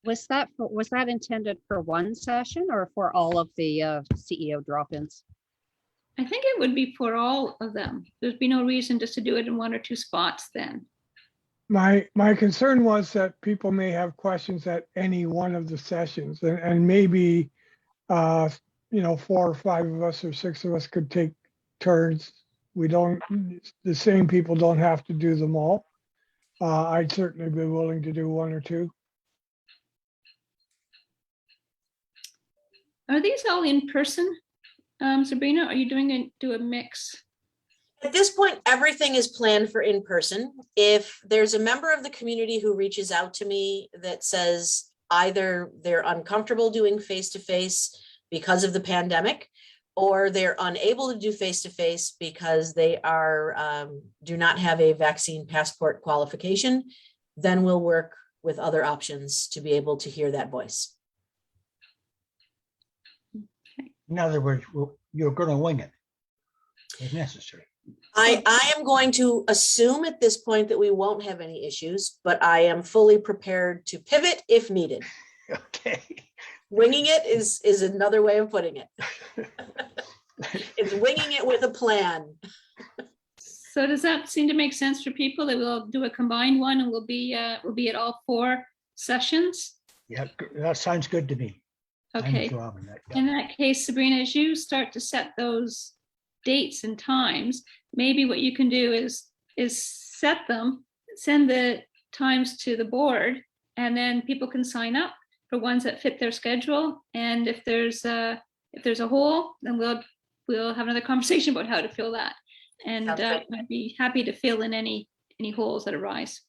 Was that intended for one session or for all of the CEO drop-ins? I think it would be for all of them. There'd be no reason just to do it in one or two spots then. My concern was that people may have questions at any one of the sessions, and maybe 4 or 5 of us or 6 of us could take turns. The same people don't have to do them all. I'd certainly be willing to do 1 or 2. Are these all in person? Sabrina, are you do a mix? At this point, everything is planned for in person. If there's a member of the community who reaches out to me that says either they're uncomfortable doing face-to-face because of the pandemic, or they're unable to do face-to-face because they do not have a vaccine passport qualification, then we'll work with other options to be able to hear that voice. In other words, you're going to wing it if necessary. I am going to assume at this point that we won't have any issues, but I am fully prepared to pivot if needed. Okay. Winging it is another way of putting it. It's winging it with a plan. So does that seem to make sense for people that we'll do a combined one and we'll be at all 4 sessions? Yeah, that sounds good to me. Okay. In that case, Sabrina, as you start to set those dates and times, maybe what you can do is set them, send the times to the board, and then people can sign up for ones that fit their schedule. And if there's a hole, then we'll have another conversation about how to fill that. And I'd be happy to fill in any holes that arise.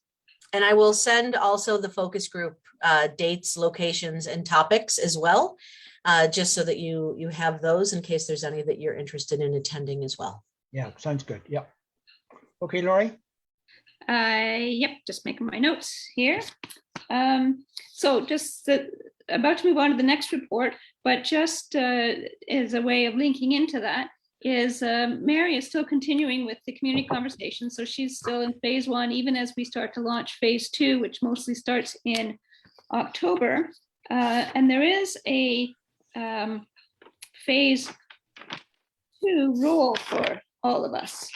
And I will send also the focus group dates, locations, and topics as well, just so that you have those in case there's any that you're interested in attending as well. Yeah, sounds good. Yep. Okay, Laurie? Yep, just making my notes here. So just about to move on to the next report, but just as a way of linking into that is Mary is still continuing with the community conversation. So she's still in phase 1, even as we start to launch phase 2, which mostly starts in October. And there is a phase 2 rule for all of us.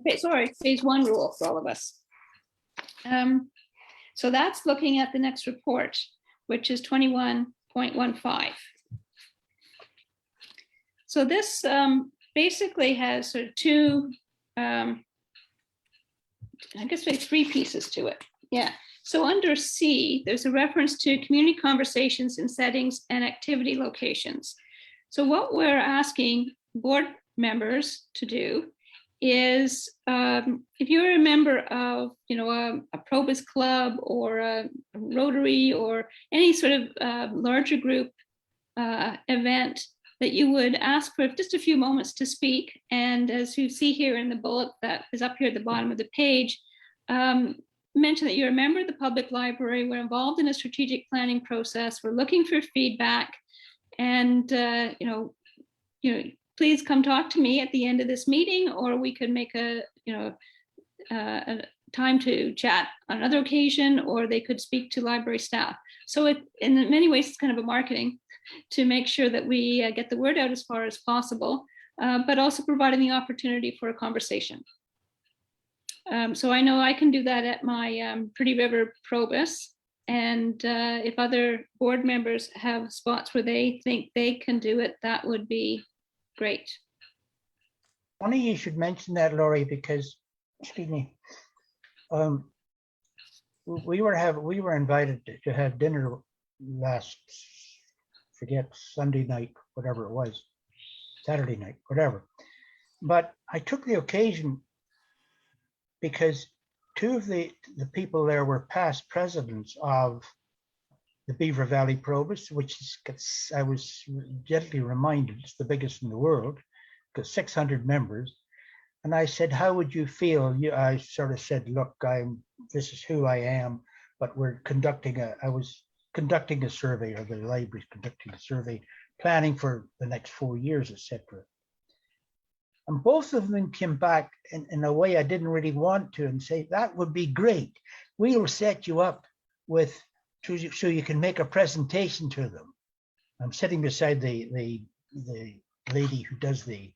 Okay, sorry, phase 1 rule for all of us. So that's looking at the next report, which is 21.15. So this basically has sort of 2, I guess maybe 3 pieces to it. Yeah. So under C, there's a reference to community conversations in settings and activity locations. So what we're asking board members to do is, if you're a member of, a Probus club or a Rotary or any sort of larger group event, that you would ask for just a few moments to speak. And as you see here in the bullet that is up here at the bottom of the page, mention that you're a member of the public library, we're involved in a strategic planning process, we're looking for feedback, and please come talk to me at the end of this meeting, or we could make a time to chat on another occasion, or they could speak to library staff. So in many ways, it's kind of a marketing to make sure that we get the word out as far as possible, but also providing the opportunity for a conversation. So I know I can do that at my Pretty River Probus, and if other board members have spots where they think they can do it, that would be great. Funny you should mention that, Laurie, because, excuse me, we were invited to have dinner last, forget, Sunday night, whatever it was, Saturday night, whatever. But I took the occasion because 2 of the people there were past presidents of the Beaver Valley Probus, which is, I was gently reminded, it's the biggest in the world, because 600 members. And I said, how would you feel? I sort of said, look, this is who I am. but I was conducting a survey, or the library's conducting a survey, planning for the next 4 years, etc. And both of them came back in a way I didn't really want to, and say, that would be great. We'll set you up with, so you can make a presentation to them. I'm sitting beside the lady who does the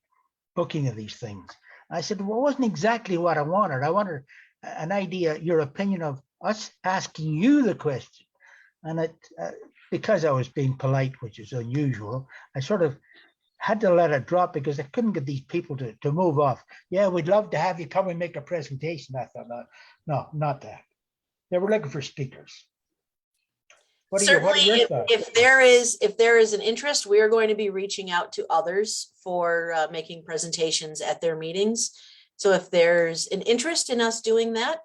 booking of these things. I said, well, it wasn't exactly what I wanted. I wanted an idea, your opinion of us asking you the question. And because I was being polite, which is unusual, I sort of had to let it drop because I couldn't get these people to move off. Yeah, we'd love to have you come and make a presentation. I thought, no, not that. They were looking for speakers. What are Certainly, your thoughts? if there is an interest, we are going to be reaching out to others for making presentations at their meetings. So if there's an interest in us doing that,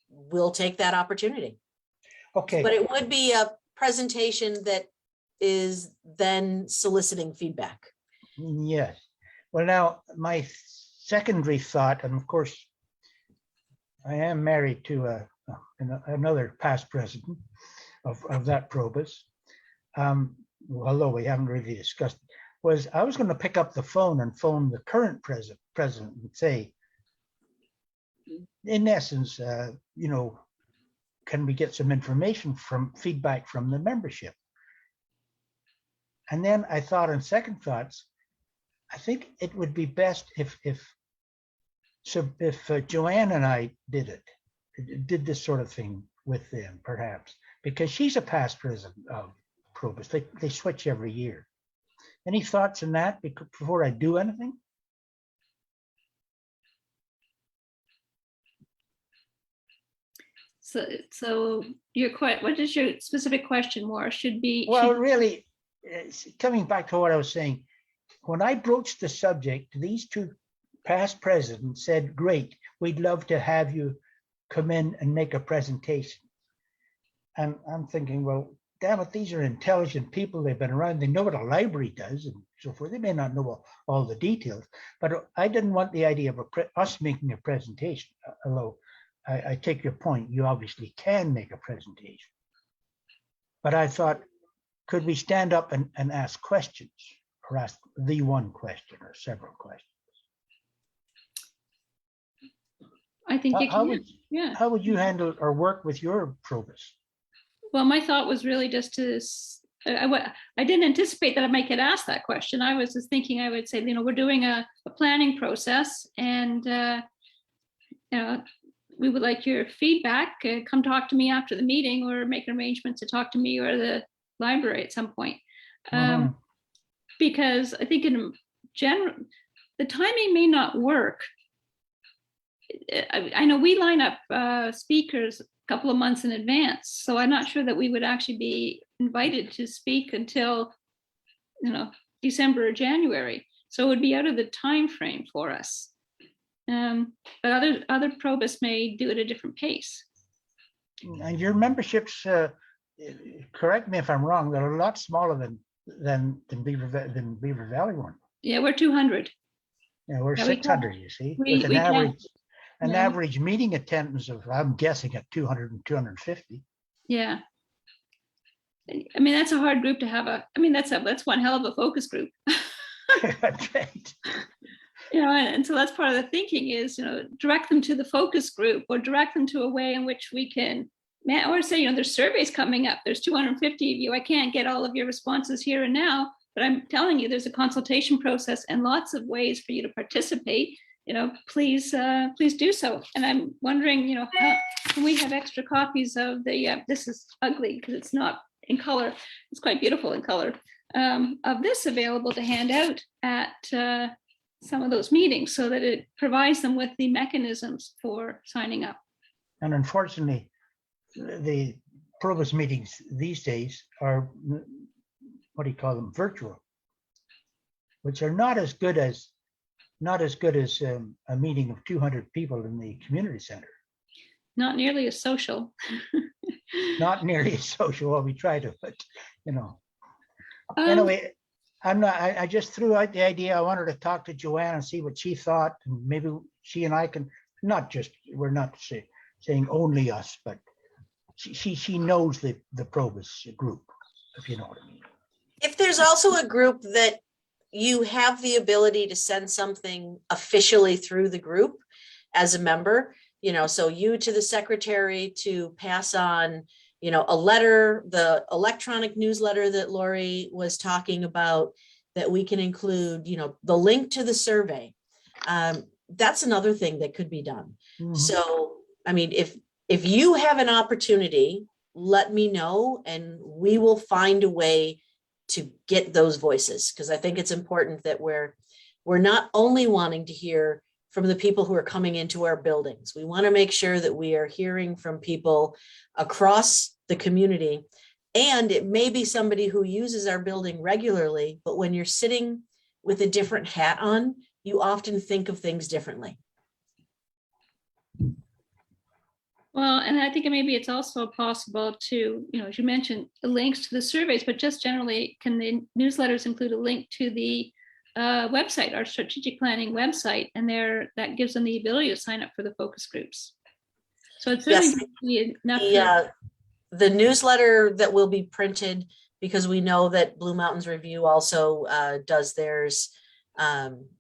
we'll take that opportunity. Okay. But it would be a presentation that is then soliciting feedback. Yes. Well, now my secondary thought, and of course, I am married to another past president of that probus, although we haven't really discussed, was I was going to pick up the phone and phone the current president and say, in essence, can we get some information feedback from the membership? And then I thought, on second thoughts, I think it would be best if Joanne and I did this sort of thing with them, perhaps, because she's a past president of probus. They switch every year. Any thoughts on that before I do anything? So what is your specific question, Maura? Well, really, coming back to what I was saying, when I broached the subject, these two past presidents said, great, we'd love to have you come in and make a presentation. And I'm thinking, well, damn it, these are intelligent people. They've been around. They know what a library does and so forth. They may not know all the details, but I didn't want the idea of us making a presentation, although I take your point. You obviously can make a presentation. But I thought, could we stand up and ask questions, or ask the one question or several questions? I think you can. Yeah. How would you handle or work with your probus? Well, my thought was really just to, I didn't anticipate that I might get asked that question. I was just thinking I would say, we're doing a planning process, and we would like your feedback. Come talk to me after the meeting, or make an arrangement to talk to me or the library at some point. Because I think in general, the timing may not work. I know we line up speakers a couple of months in advance, so I'm not sure that we would actually be invited to speak until December or January. So it would be out of the time frame for us. But other probists may do it at a different pace. And your memberships, correct me if I'm wrong, they're a lot smaller than Beaver Valley one. Yeah, we're 200. Yeah, we're 600. You see, with an average meeting attendance of, I'm guessing, at 200 and 250. Yeah. I mean, that's a hard group to have that's one hell of a focus group. That's right. And so that's part of the thinking is, direct them to the focus group, or direct them to a way in which we can, or say, there's surveys coming up. There's 250 of you. I can't get all of your responses here and now, but I'm telling you, there's a consultation process and lots of ways for you to participate. Please do so. And I'm wondering, can we have extra copies of the, this is ugly because it's not in color. It's quite beautiful in color, of this available to hand out at some of those meetings, so that it provides them with the mechanisms for signing up. And unfortunately, the probus meetings these days are, what do you call them, virtual, which are not as good as a meeting of 200 people in the community center. Not nearly as social. Not nearly as social. Well, we try to, but anyway, I just threw out the idea. I wanted to talk to Joanne and see what she thought, and maybe she and I can, we're not saying only us, but she knows the Probus group, if you know what I mean. If there's also a group that you have the ability to send something officially through the group as a member, so you to the secretary to pass on, a letter, the electronic newsletter that Lori was talking about, that we can include, the link to the survey. That's another thing that could be done. Mhm. So, I mean, if you have an opportunity, let me know and we will find a way to get those voices, because I think it's important that we're not only wanting to hear from the people who are coming into our buildings. We want to make sure that we are hearing from people across the community. And it may be somebody who uses our building regularly, but when you're sitting with a different hat on, you often think of things differently. Well, and I think maybe it's also possible to, as you mentioned, the links to the surveys, but just generally, can the newsletters include a link to the website, our strategic planning website, and that gives them the ability to sign up for the focus groups. So it's certainly Yes. enough. The newsletter that will be printed, because we know that Blue Mountains Review also does theirs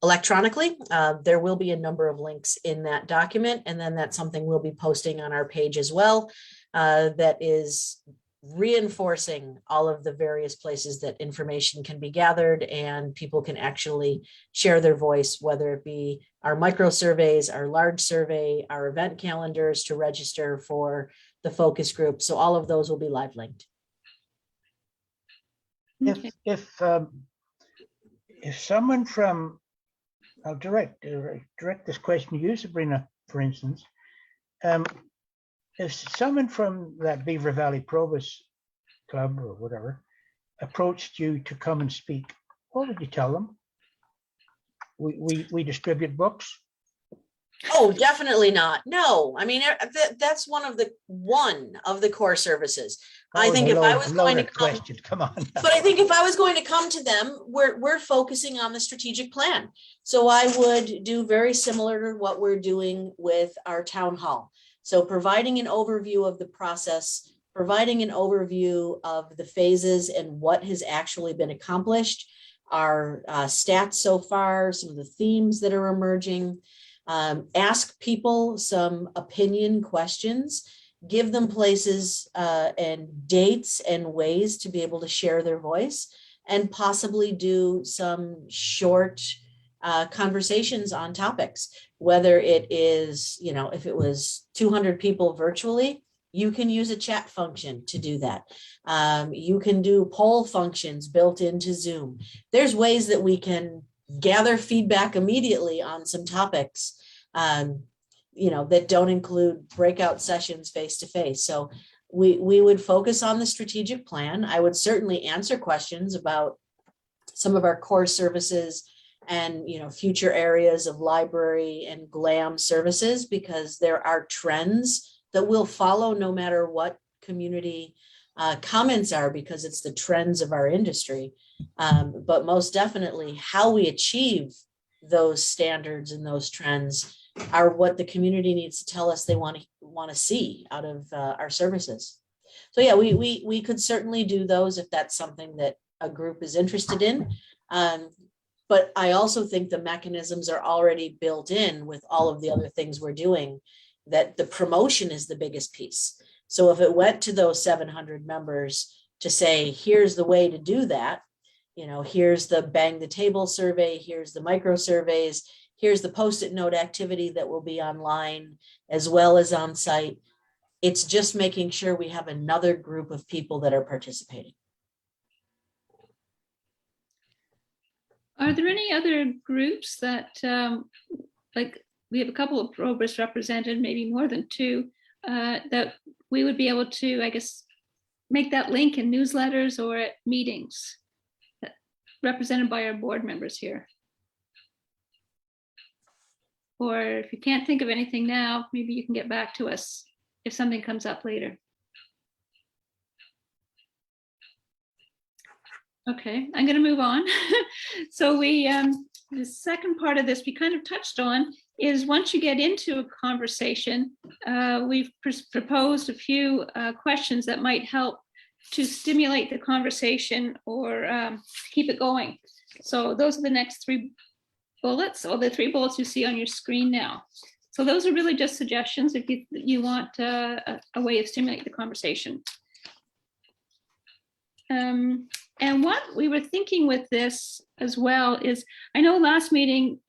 electronically. There will be a number of links in that document, and then that's something we'll be posting on our page as well, that is reinforcing all of the various places that information can be gathered and people can actually share their voice, whether it be our micro surveys, our large survey, our event calendars to register for the focus group. So all of those will be live linked. Okay. If someone from, I'll direct this question to you, Sabrina, for instance. If someone from that Beaver Valley Probus Club or whatever approached you to come and speak, what would you tell them? We distribute books. Oh, definitely not. No, I mean, that's one of the core services. I think if I was going to come, question, come on. but I think if I was going to come to them, we're focusing on the strategic plan. So I would do very similar to what we're doing with our town hall. So providing an overview of the process, providing an overview of the phases and what has actually been accomplished, our stats so far, some of the themes that are emerging. Ask people some opinion questions, give them places and dates and ways to be able to share their voice, and possibly do some short conversations on topics, whether it is, if it was 200 people virtually, you can use a chat function to do that. You can do poll functions built into Zoom. There's ways that we can gather feedback immediately on some topics, that don't include breakout sessions face to face. So we would focus on the strategic plan. I would certainly answer questions about some of our core services and future areas of library and GLAM services, because there are trends that will follow no matter what community comments are, because it's the trends of our industry. But most definitely how we achieve those standards and those trends are what the community needs to tell us they want to see out of our services. So yeah, we could certainly do those if that's something that a group is interested in. But I also think the mechanisms are already built in with all of the other things we're doing, that the promotion is the biggest piece. So if it went to those 700 members to say, here's the way to do that, here's the bang the table survey, here's the micro surveys, here's the post-it note activity that will be online as well as on site. It's just making sure we have another group of people that are participating. Are there any other groups that, like we have a couple of Probus represented, maybe more than two, that we would be able to, I guess, make that link in newsletters or at meetings represented by our board members here? Or if you can't think of anything now, maybe you can get back to us if something comes up later. Okay, I'm going to move on. So the second part of this we kind of touched on is once you get into a conversation, we've proposed a few questions that might help to stimulate the conversation or keep it going. So those are the next 3 bullets, or the 3 bullets you see on your screen now. So those are really just suggestions if you want a way of stimulating the conversation. And what we were thinking with this as well is, I know last meeting,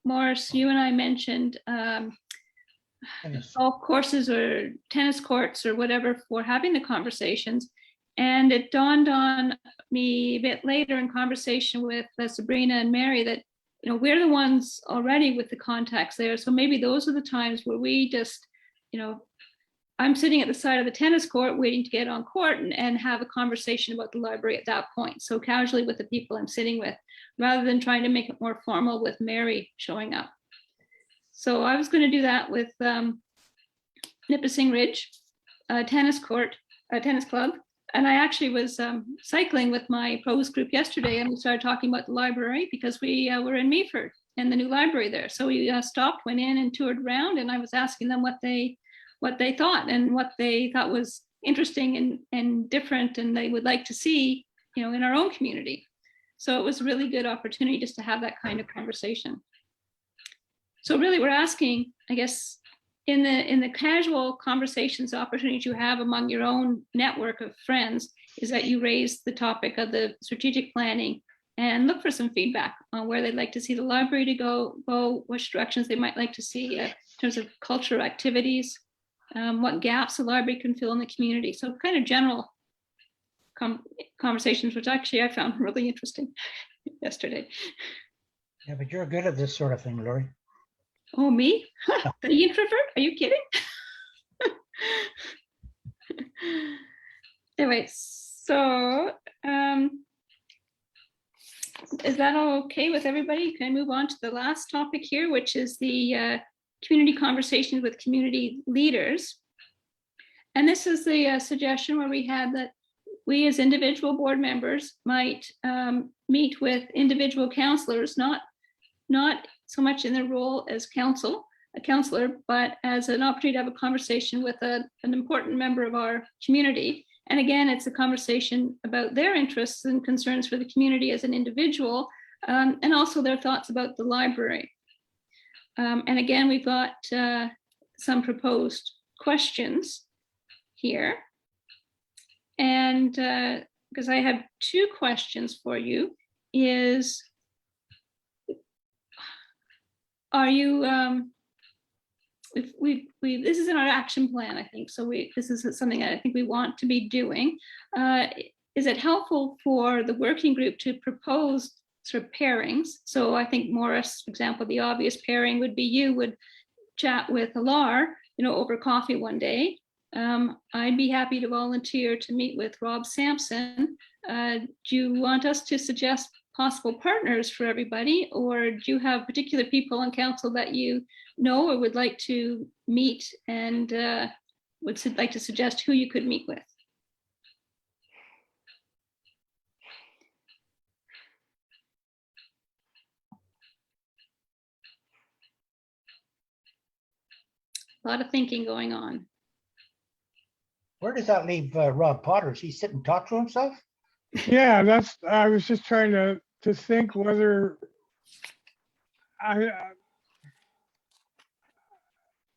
Morris, you and I mentioned golf courses or tennis courts or whatever for having the conversations. And it dawned on me a bit later in conversation with Sabrina and Mary that, we're the ones already with the contacts there. So maybe those are the times where we just, I'm sitting at the side of the tennis court waiting to get on court and have a conversation about the library at that point. So casually with the people I'm sitting with, rather than trying to make it more formal with Mary showing up. So I was going to do that with Nipissing Ridge, tennis court, tennis club. And I actually was cycling with my pros group yesterday, and we started talking about the library because we were in Meaford and the new library there. So we stopped, went in and toured around, and I was asking them what they thought and what they thought was interesting and different, and they would like to see, in our own community. So it was a really good opportunity just to have that kind of conversation. So really we're asking, I guess, in the casual conversations opportunities you have among your own network of friends, is that you raise the topic of the strategic planning and look for some feedback on where they'd like to see the library to go, which directions they might like to see in terms of cultural activities, what gaps the library can fill in the community. So kind of general conversations, which actually I found really interesting yesterday. Yeah, but you're good at this sort of thing, Lori. Oh, me? The introvert? Are you kidding? Anyway, so is that all okay with everybody? Can I move on to the last topic here, which is the community conversations with community leaders? And this is the suggestion where we had that we as individual board members might meet with individual counselors, not so much in their role as a counselor, but as an opportunity to have a conversation with an important member of our community. And again, it's a conversation about their interests and concerns for the community as an individual, and also their thoughts about the library. And again, we've got some proposed questions here. And because I have 2 questions for you, is, are you, this is in our action plan, I think. So this is something that I think we want to be doing. Is it helpful for the working group to propose sort of pairings? So I think Morris, for example, the obvious pairing would be you would chat with Alar, over coffee one day. I'd be happy to volunteer to meet with Rob Sampson. Do you want us to suggest possible partners for everybody, or do you have particular people on council that you know or would like to meet and would like to suggest who you could meet with? A lot of thinking going on. Where does that leave Rob Potter? Is he sit and talk to himself? Yeah, I was just trying to think whether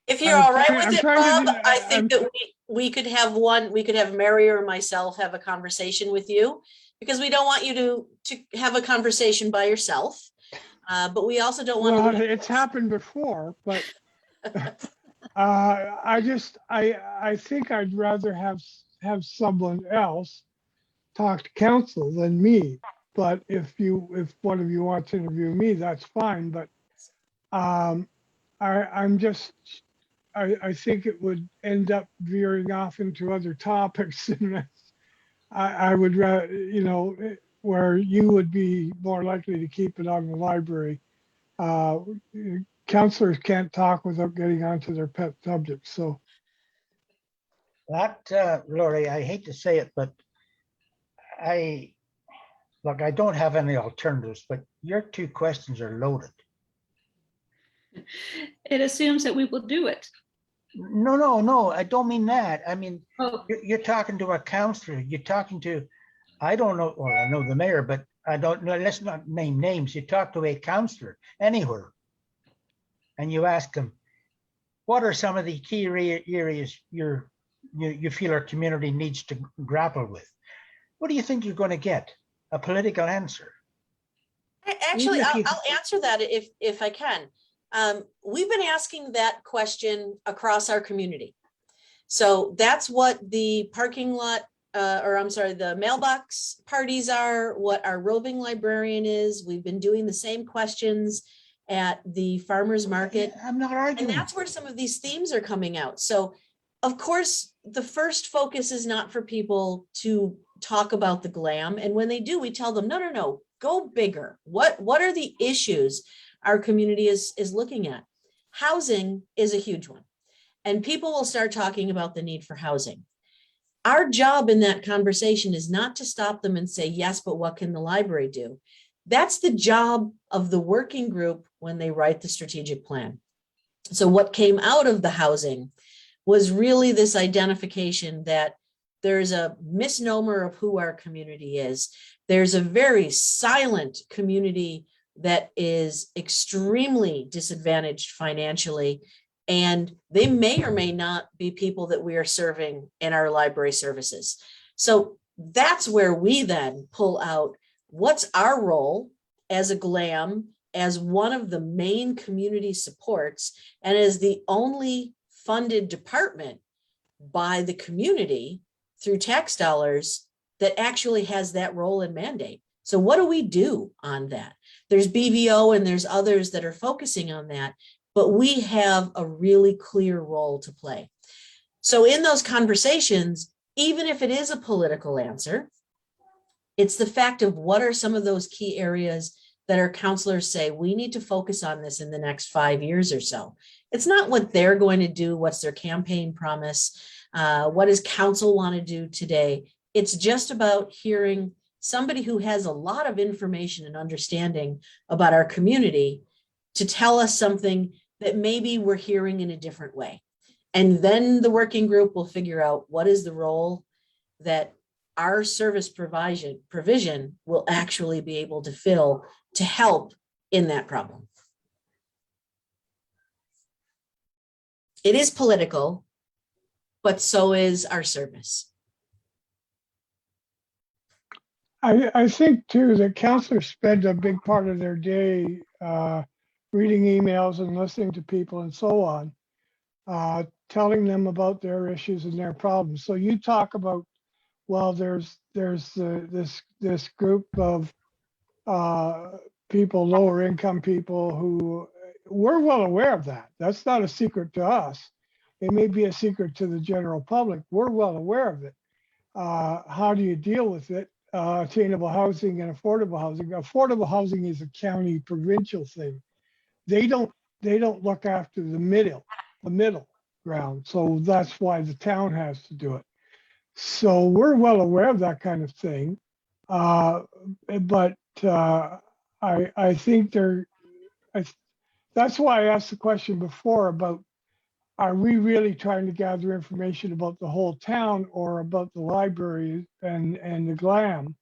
If you're all right I'm with it, trying to Rob, I think that we could have Mary or myself have a conversation with you, because we don't want you to have a conversation by yourself. But we also don't want well, to. it's happened before, but I think I'd rather have someone else talk to council than me. But if one of you wants to interview me, that's fine. But I think it would end up veering off into other topics. And I would rather, where you would be more likely to keep it on the library. Counselors can't talk without getting onto their pet subjects. So That, Lori, I hate to say it, but I don't have any alternatives, but your 2 questions are loaded. It assumes that we will do it. No, I don't mean that. I mean, Oh, you're talking to a counselor, you're talking to, I don't know, well, I know the mayor, but I don't know, let's not name names. You talk to a counselor anywhere and you ask them, what are some of the key areas you feel our community needs to grapple with? What do you think you're going to get? A political answer. Actually, Even if you- I'll answer that if I can. We've been asking that question across our community. So that's what the parking lot, the mailbox parties are, what our roving librarian is. We've been doing the same questions at the farmer's market. I'm not And arguing. that's where some of these themes are coming out. So of course, the first focus is not for people to talk about the glam. And when they do, we tell them, no, go bigger. What are the issues our community is looking at? Housing is a huge one. And people will start talking about the need for housing. Our job in that conversation is not to stop them and say, yes, but what can the library do? That's the job of the working group when they write the strategic plan. So what came out of the housing was really this identification that there's a misnomer of who our community is. There's a very silent community that is extremely disadvantaged financially, and they may or may not be people that we are serving in our library services. So that's where we then pull out what's our role as a GLAM, as one of the main community supports, and as the only funded department by the community through tax dollars that actually has that role and mandate. So what do we do on that? There's BVO and there's others that are focusing on that, but we have a really clear role to play. So in those conversations, even if it is a political answer, it's the fact of what are some of those key areas that our counselors say, we need to focus on this in the next 5 years or so. It's not what they're going to do, what's their campaign promise, what does council want to do today. It's just about hearing somebody who has a lot of information and understanding about our community to tell us something that maybe we're hearing in a different way. And then the working group will figure out what is the role that our service provision will actually be able to fill to help in that problem. It is political, but so is our service. I think too that counselors spend a big part of their day reading emails and listening to people and so on, telling them about their issues and their problems. So you talk about, well, there's this group of people, lower income people, who we're well aware of that. That's not a secret to us. It may be a secret to the general public. We're well aware of it. How do you deal with it? Attainable housing and affordable housing. Affordable housing is a county provincial thing. They don't look after the middle ground. So that's why the town has to do it. So we're well aware of that kind of thing. But I think that's why I asked the question before about, are we really trying to gather information about the whole town or about the library and the GLAM?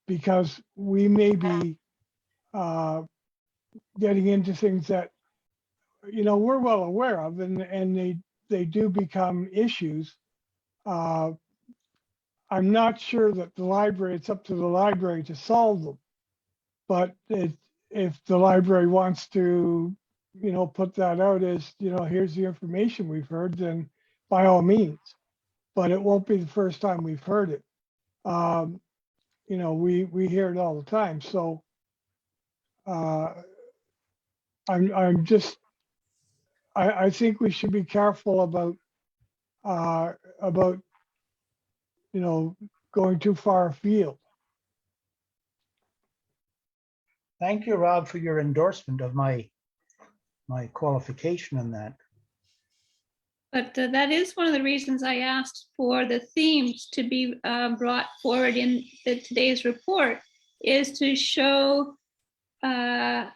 Because we may be getting into things that, we're well aware of, and they do become issues. I'm not sure that it's up to the library to solve them. But if the library wants to, put that out as, here's the information we've heard, then by all means. But it won't be the first time we've heard it. We hear it all the time. So I think we should be careful about going too far afield. Thank you, Rob, for your endorsement of my qualification in that. but that is one of the reasons I asked for the themes to be brought forward in today's report, is to show how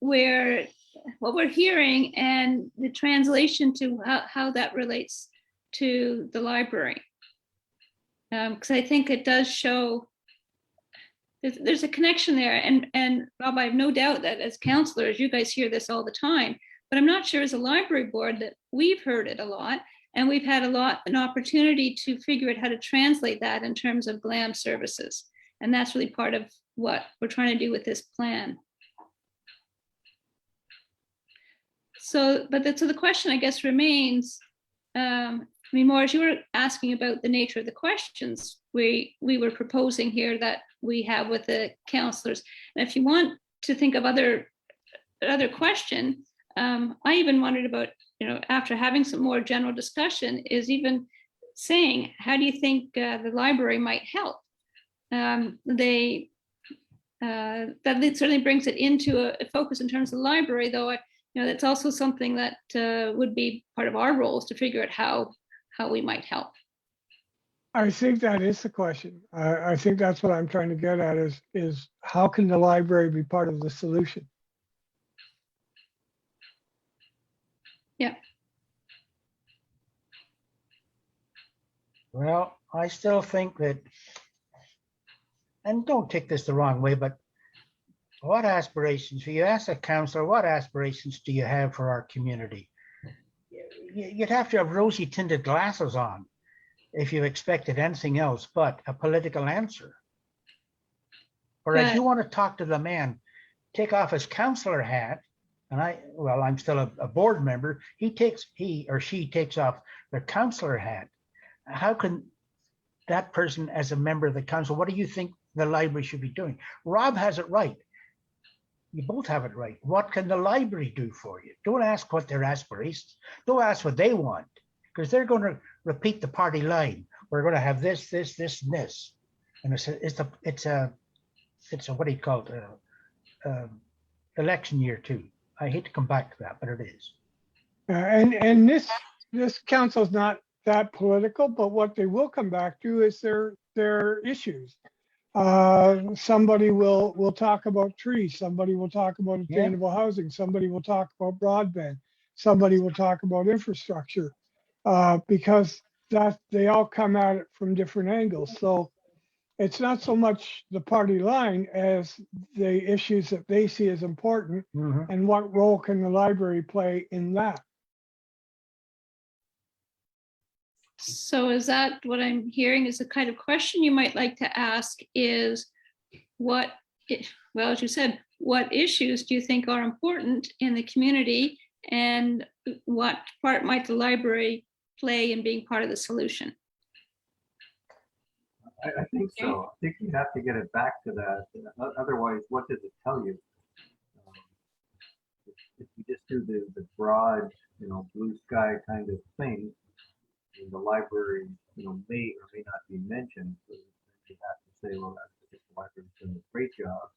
what we're hearing and the translation to how that relates to the library. Because I think it does show there's a connection there. And Rob, I have no doubt that as counselors, you guys hear this all the time, but I'm not sure as a library board that we've heard it a lot. And we've had an opportunity to figure out how to translate that in terms of GLAM services. And that's really part of what we're trying to do with this plan. So the question, I guess, remains, Maurice, you were asking about the nature of the questions we were proposing here that we have with the counselors. And if you want to think of other question, I even wondered about, after having some more general discussion, is even saying, how do you think the library might help? That certainly brings it into a focus in terms of the library, though. That's also something that would be part of our roles to figure out how we might help. I think that is the question. I think that's what I'm trying to get at is how can the library be part of the solution? Yeah. Well, I still think that, and don't take this the wrong way, but what aspirations, if you ask a counselor, what aspirations do you have for our community? You'd have to have rosy tinted glasses on if you expected anything else but a political answer. Whereas you want to talk to the man, take off his counselor hat, and I'm still a board member, he or she takes off their counselor hat. How can that person, as a member of the council, what do you think the library should be doing? Rob has it right. You both have it right. What can the library do for you? Don't ask what their aspirations. Don't ask what they want, because they're going to repeat the party line. We're going to have this, this, this, and this. And it's a what do you call it? Election year too. I hate to come back to that, but it is. And this council's not that political, but what they will come back to is their issues. Somebody will talk about trees. Somebody will talk about attainable housing. Somebody will talk about broadband. Somebody will talk about infrastructure, because they all come at it from different angles. So it's not so much the party line as the issues that they see as important, and what role can the library play in that. So is that what I'm hearing is the kind of question you might like to ask is as you said, what issues do you think are important in the community, and what part might the library play in being part of the solution? I think so. I think you have to get it back to that. Otherwise, what does it tell you? If you just do the broad, blue sky kind of thing, the library, may or may not be mentioned. So you have to say, well, the library's doing a great job,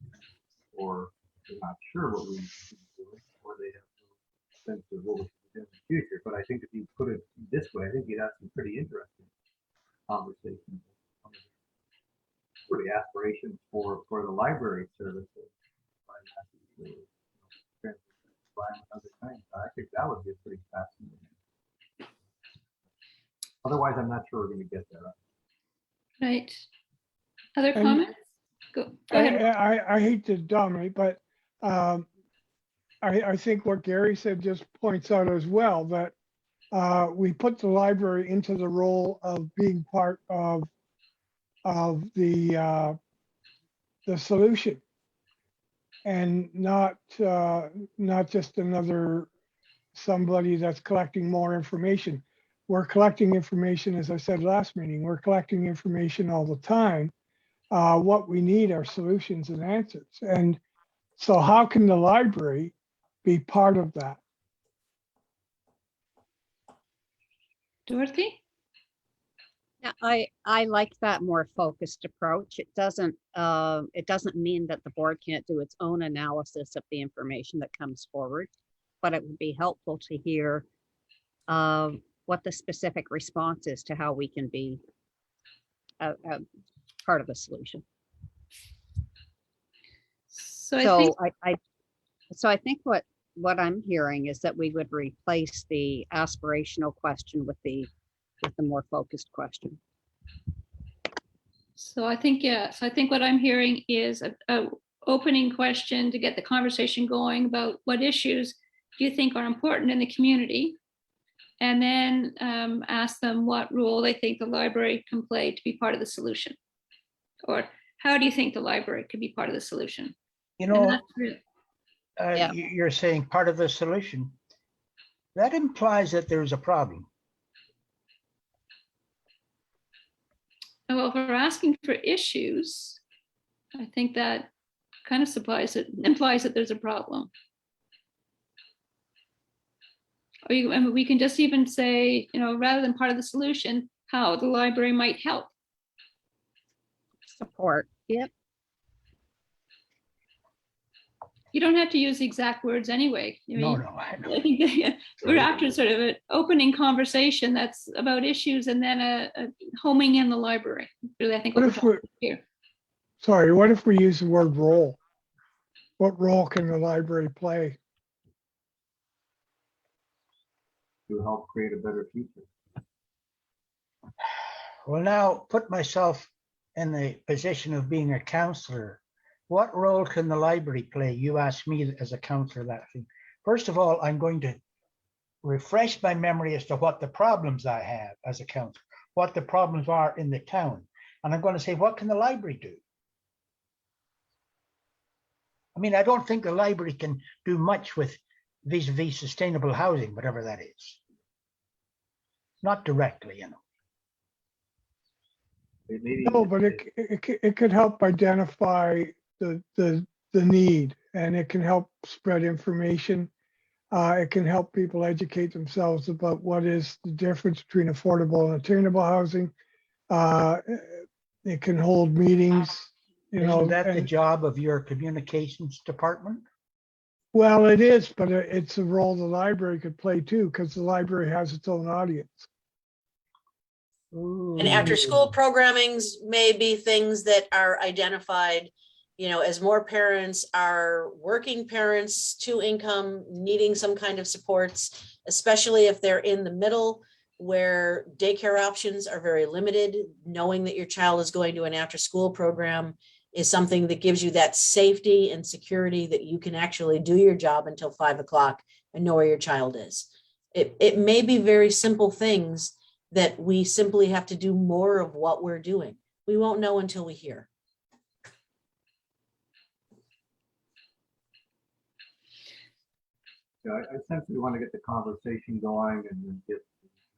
or they're not sure what we should be doing, or they have no sense of what we should do in the future. But I think if you put it this way, I think you'd have some pretty interesting conversations. Really aspirations for the library services. I think that would be pretty fascinating. Otherwise, I'm not sure we're going to get there. Right. Other comments? Go ahead. I hate to dominate, but I think what Gary said just points out as well that we put the library into the role of being part of the solution, and not just another somebody that's collecting more information. We're collecting information, as I said last meeting, we're collecting information all the time. What we need are solutions and answers. And so how can the library be part of that? Dorothy? Yeah, I like that more focused approach. It doesn't mean that the board can't do its own analysis of the information that comes forward, but it would be helpful to hear what the specific response is to how we can be a part of the solution. So I think So I think what I'm hearing is that we would replace the aspirational question with the more focused question. So I think, yeah, so I think what I'm hearing is a opening question to get the conversation going about what issues do you think are important in the community? And then ask them what role they think the library can play to be part of the solution. Or how do you think the library could be part of the solution? You And know, that's really- Yeah. you're saying part of the solution. That implies that there's a problem. well, if we're asking for issues, I think that kind of implies that there's a problem. Or and we can just even say, rather than part of the solution, how the library might help. Support. Yep. You don't have to use the exact words anyway. No, I know. I think that, we're after sort of an opening conversation that's about issues and then a homing in the library. Really, I think What what we're if talking here. Sorry, what if we use the word role? What role can the library play? To help create a better future. Well, now put myself in the position of being a counselor. What role can the library play? You asked me as a counselor that thing. First of all, I'm going to refresh my memory as to what the problems I have as a counselor, what the problems are in the town. And I'm going to say, what can the library do? I mean, I don't think the library can do much with vis-a-vis sustainable housing, whatever that is. Not directly, No, but it could help identify the need, and it can help spread information. It can help people educate themselves about what is the difference between affordable and attainable housing. It can hold meetings, Isn't that the and- job of your communications department? well, it is, but it's a role the library could play too, because the library has its own audience. And after school programmings may be things that are identified, as more parents are working parents, 2 income, needing some kind of supports, especially if they're in the middle where daycare options are very limited. Knowing that your child is going to an after school program is something that gives you that safety and security that you can actually do your job until 5 o'clock and know where your child is. It may be very simple things that we simply have to do more of what we're doing. We won't know until we hear. Yeah, I sense we want to get the conversation going and then get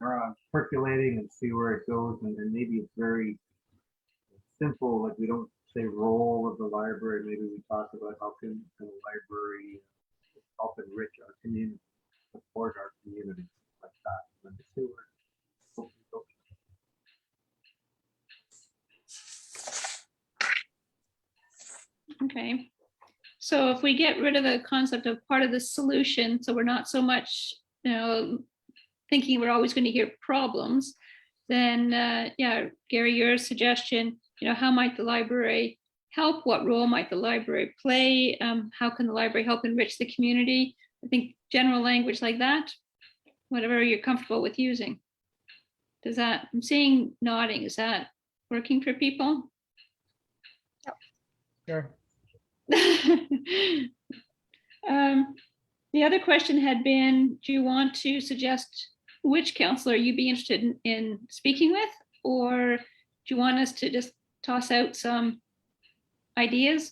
neurons percolating and see where it goes. And maybe it's very simple, like we don't say role of the library. Maybe we talk about how can the library help enrich our community, support our community, like that. And see where it goes. Okay. So if we get rid of the concept of part of the solution, so we're not so much, thinking we're always going to hear problems, then yeah, Gary, your suggestion, how might the library help? What role might the library play? How can the library help enrich the community? I think general language like that, whatever you're comfortable with using. Does that, I'm seeing nodding, is that working for people? Sure. The other question had been, do you want to suggest which counselor you'd be interested in speaking with? Or do you want us to just toss out some ideas?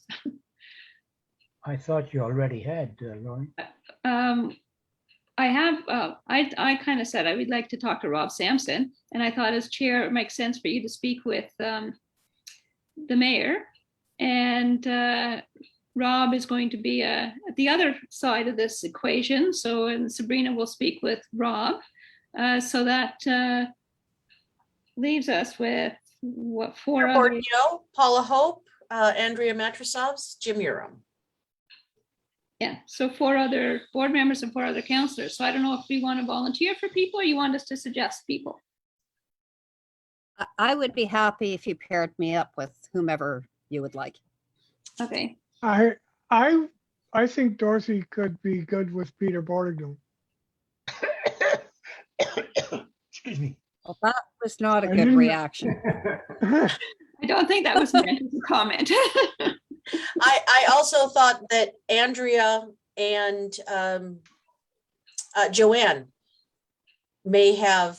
I thought you already had, Lauren. I have, I kind of said I would like to talk to Rob Sampson, and I thought as chair, it makes sense for you to speak with the mayor. And Rob is going to be at the other side of this equation. So, and Sabrina will speak with Rob. So that leaves us with 4 other. Borgio, Paula Hope, Andrea Matrosovs, Jim Urim. Yeah, so 4 other board members and 4 other counselors. So I don't know if we want to volunteer for people or you want us to suggest people. I would be happy if you paired me up with whomever you would like. Okay. I I think Dorothy could be good with Peter Bordignone. Excuse me. Well, that was not a I good didn't- reaction. I don't think that was meant as a comment. I also thought that Andrea and Joanne may have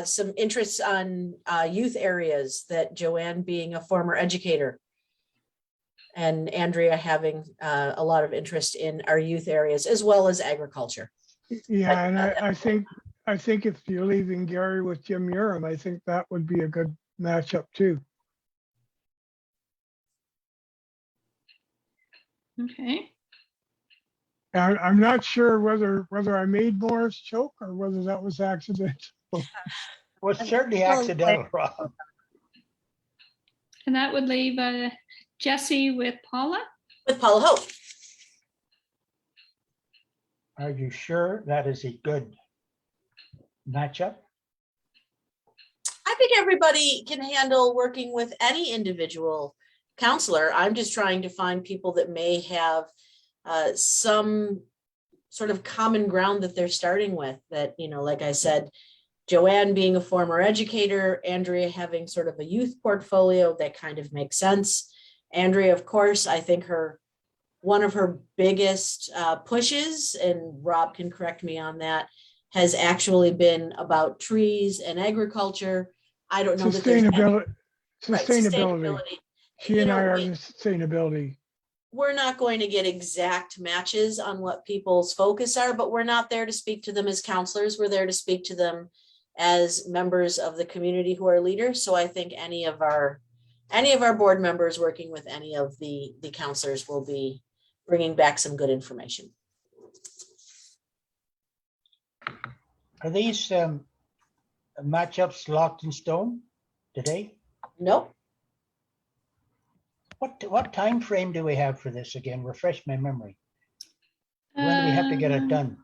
some interests on youth areas, that Joanne being a former educator and Andrea having a lot of interest in our youth areas as well as agriculture. Yeah, and I think if you're leaving Gary with Jim Urim, I think that would be a good matchup too. Okay. I'm not sure whether I made Morris choke or whether that was accidental. Was certainly accidental, Rob. And that would leave Jesse with Paula. With Paula Hope. Are you sure that is a good matchup? I think everybody can handle working with any individual counselor. I'm just trying to find people that may have some sort of common ground that they're starting with, that, you know, like I said, Joanne being a former educator, Andrea having sort of a youth portfolio, that kind of makes sense. Andrea, of course, I think one of her biggest pushes, and Rob can correct me on that, has actually been about trees and agriculture. I don't know that there's any- Sustainability. Right, Sustainability. She You and know, I are in sustainability. we're not going to get exact matches on what people's focus are, but we're not there to speak to them as counselors. We're there to speak to them as members of the community who are leaders. So I think any of our board members working with any of the counselors will be bringing back some good information. Are these matchups locked in stone today? Nope. What time frame do we have for this again? Refresh my memory. When do we have to get it done?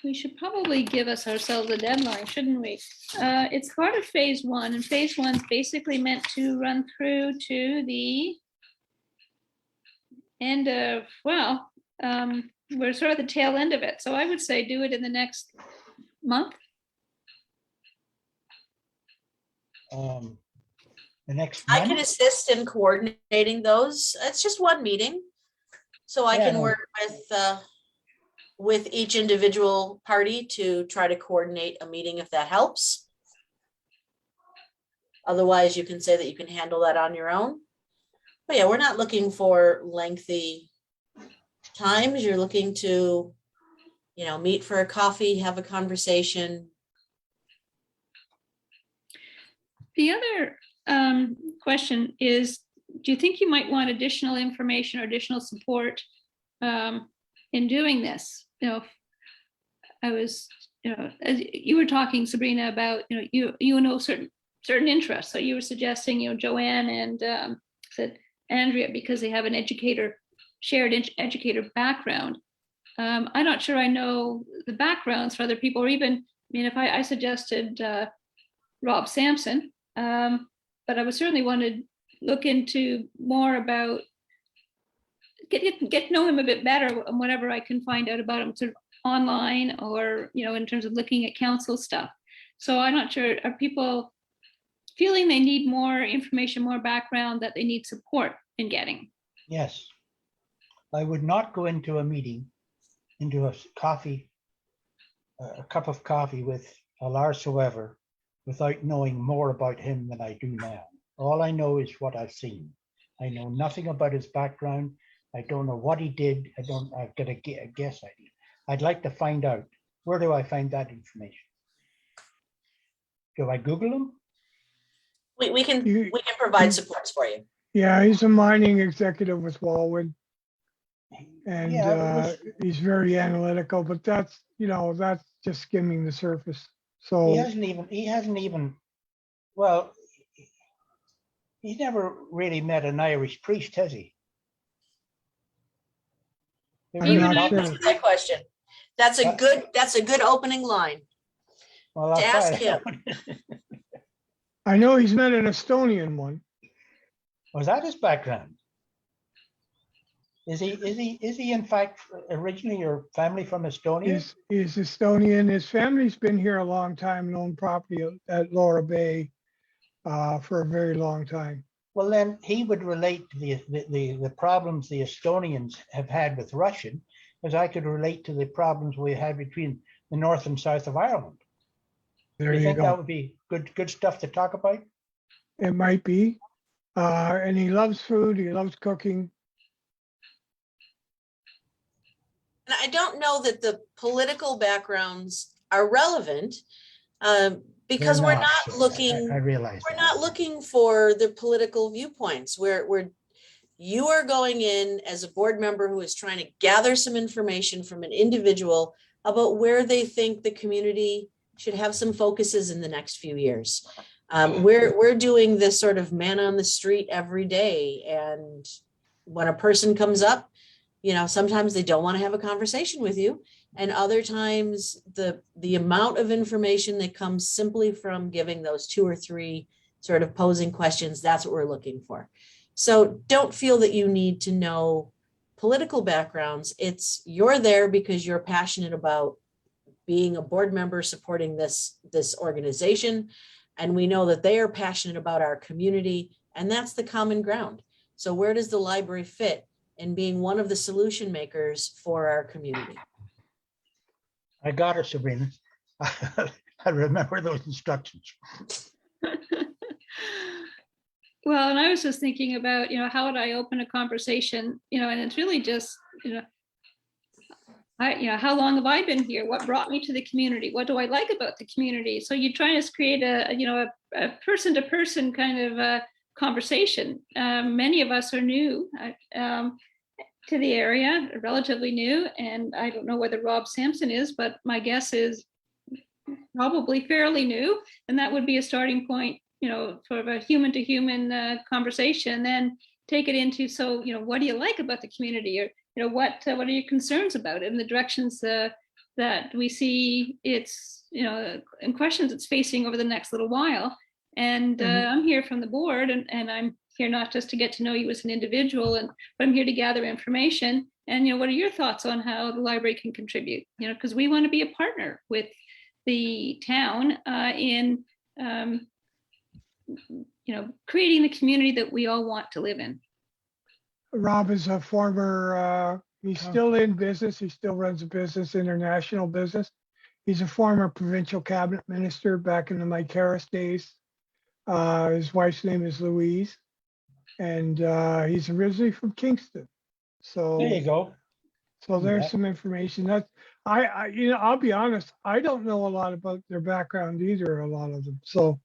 We should probably give ourselves a deadline, shouldn't we? It's part of phase one, and phase one's basically meant to run through to the end of, well, we're sort of the tail end of it. So I would say do it in the next month. The next I can month? assist in coordinating those. It's just one meeting. So I Yeah, can no. work with each individual party to try to coordinate a meeting if that helps. Otherwise, you can say that you can handle that on your own. But yeah, we're not looking for lengthy times. You're looking to, you know, meet for a coffee, have a conversation. The other question is, do you think you might want additional information or additional support in doing this? You know, I was, you know, as you were talking, Sabrina, about, you know, certain interests. So you were suggesting, you know, Joanne and said Andrea, because they have an shared educator background. I'm not sure I know the backgrounds for other people, or even, I mean, if I suggested Rob Sampson, but I would certainly want to look into more about, get to know him a bit better, and whatever I can find out about him sort of online, or, you know, in terms of looking at council stuff. So I'm not sure, are people feeling they need more information, more background, that they need support in getting? Yes. I would not go into a meeting, into a cup of coffee with a Lars whoever, without knowing more about him than I do now. All I know is what I've seen. I know nothing about his background. I don't know what he did. I've got a guess idea. I'd like to find out, where do I find that information? Do I Google him? We can provide supports for you. Yeah, he's a mining executive with Walwyn. And Yeah, he's very analytical, but that's, you know, that's just skimming the surface. he So hasn't even, well, he's never really met an Irish priest, has he? I'm not sure. Answer that question. That's a good opening line Well, to I'll try ask it. him. I know he's met an Estonian one. Was that his background? Is he in fact originally your family from Estonia? He's Estonian. His family's been here a long time and owned property at Laura Bay for a very long time. Well, then he would relate to the problems the Estonians have had with Russian, as I could relate to the problems we had between the north and south of Ireland. There Do you you think that go. would be good stuff to talk about? It might be. And he loves food. He loves cooking. And I don't know that the political backgrounds are relevant, because They're we're not looking. I realize We're that. not looking for the political viewpoints. You are going in as a board member who is trying to gather some information from an individual about where they think the community should have some focuses in the next few years. We're doing this sort of man on the street every day. And when a person comes up, sometimes they don't want to have a conversation with you. And other times the amount of information that comes simply from giving those 2 or 3 sort of posing questions, that's what we're looking for. So don't feel that you need to know political backgrounds. You're there because you're passionate about being a board member supporting this organization. And we know that they are passionate about our community, and that's the common ground. So where does the library fit in being one of the solution makers for our community? I got her, Sabrina. I remember those instructions. Well, and I was just thinking about, how would I open a conversation, and it's really just, how long have I been here? What brought me to the community? What do I like about the community? So you're trying to create a person-to-person kind of a conversation. Many of us are new to the area, relatively new, and I don't know whether Rob Sampson is, but my guess is probably fairly new, and that would be a starting point, sort of a human-to-human conversation. Then take it into, so what do you like about the community, or what are your concerns about it, and the directions that we see it's and questions it's facing over the next little while. And I'm here from the board, and I'm here not just to get to know you as an individual, but I'm here to gather information. And what are your thoughts on how the library can contribute? Because we want to be a partner with the town in creating the community that we all want to live in. Rob is a former, he's still in business. He still runs a business, international business. He's a former provincial cabinet minister back in the Mike Harris days. His wife's name is Louise, and he's originally from Kingston. So There you go. So there's some information that I'll be honest, I don't know a lot about their background either, a lot of them. So.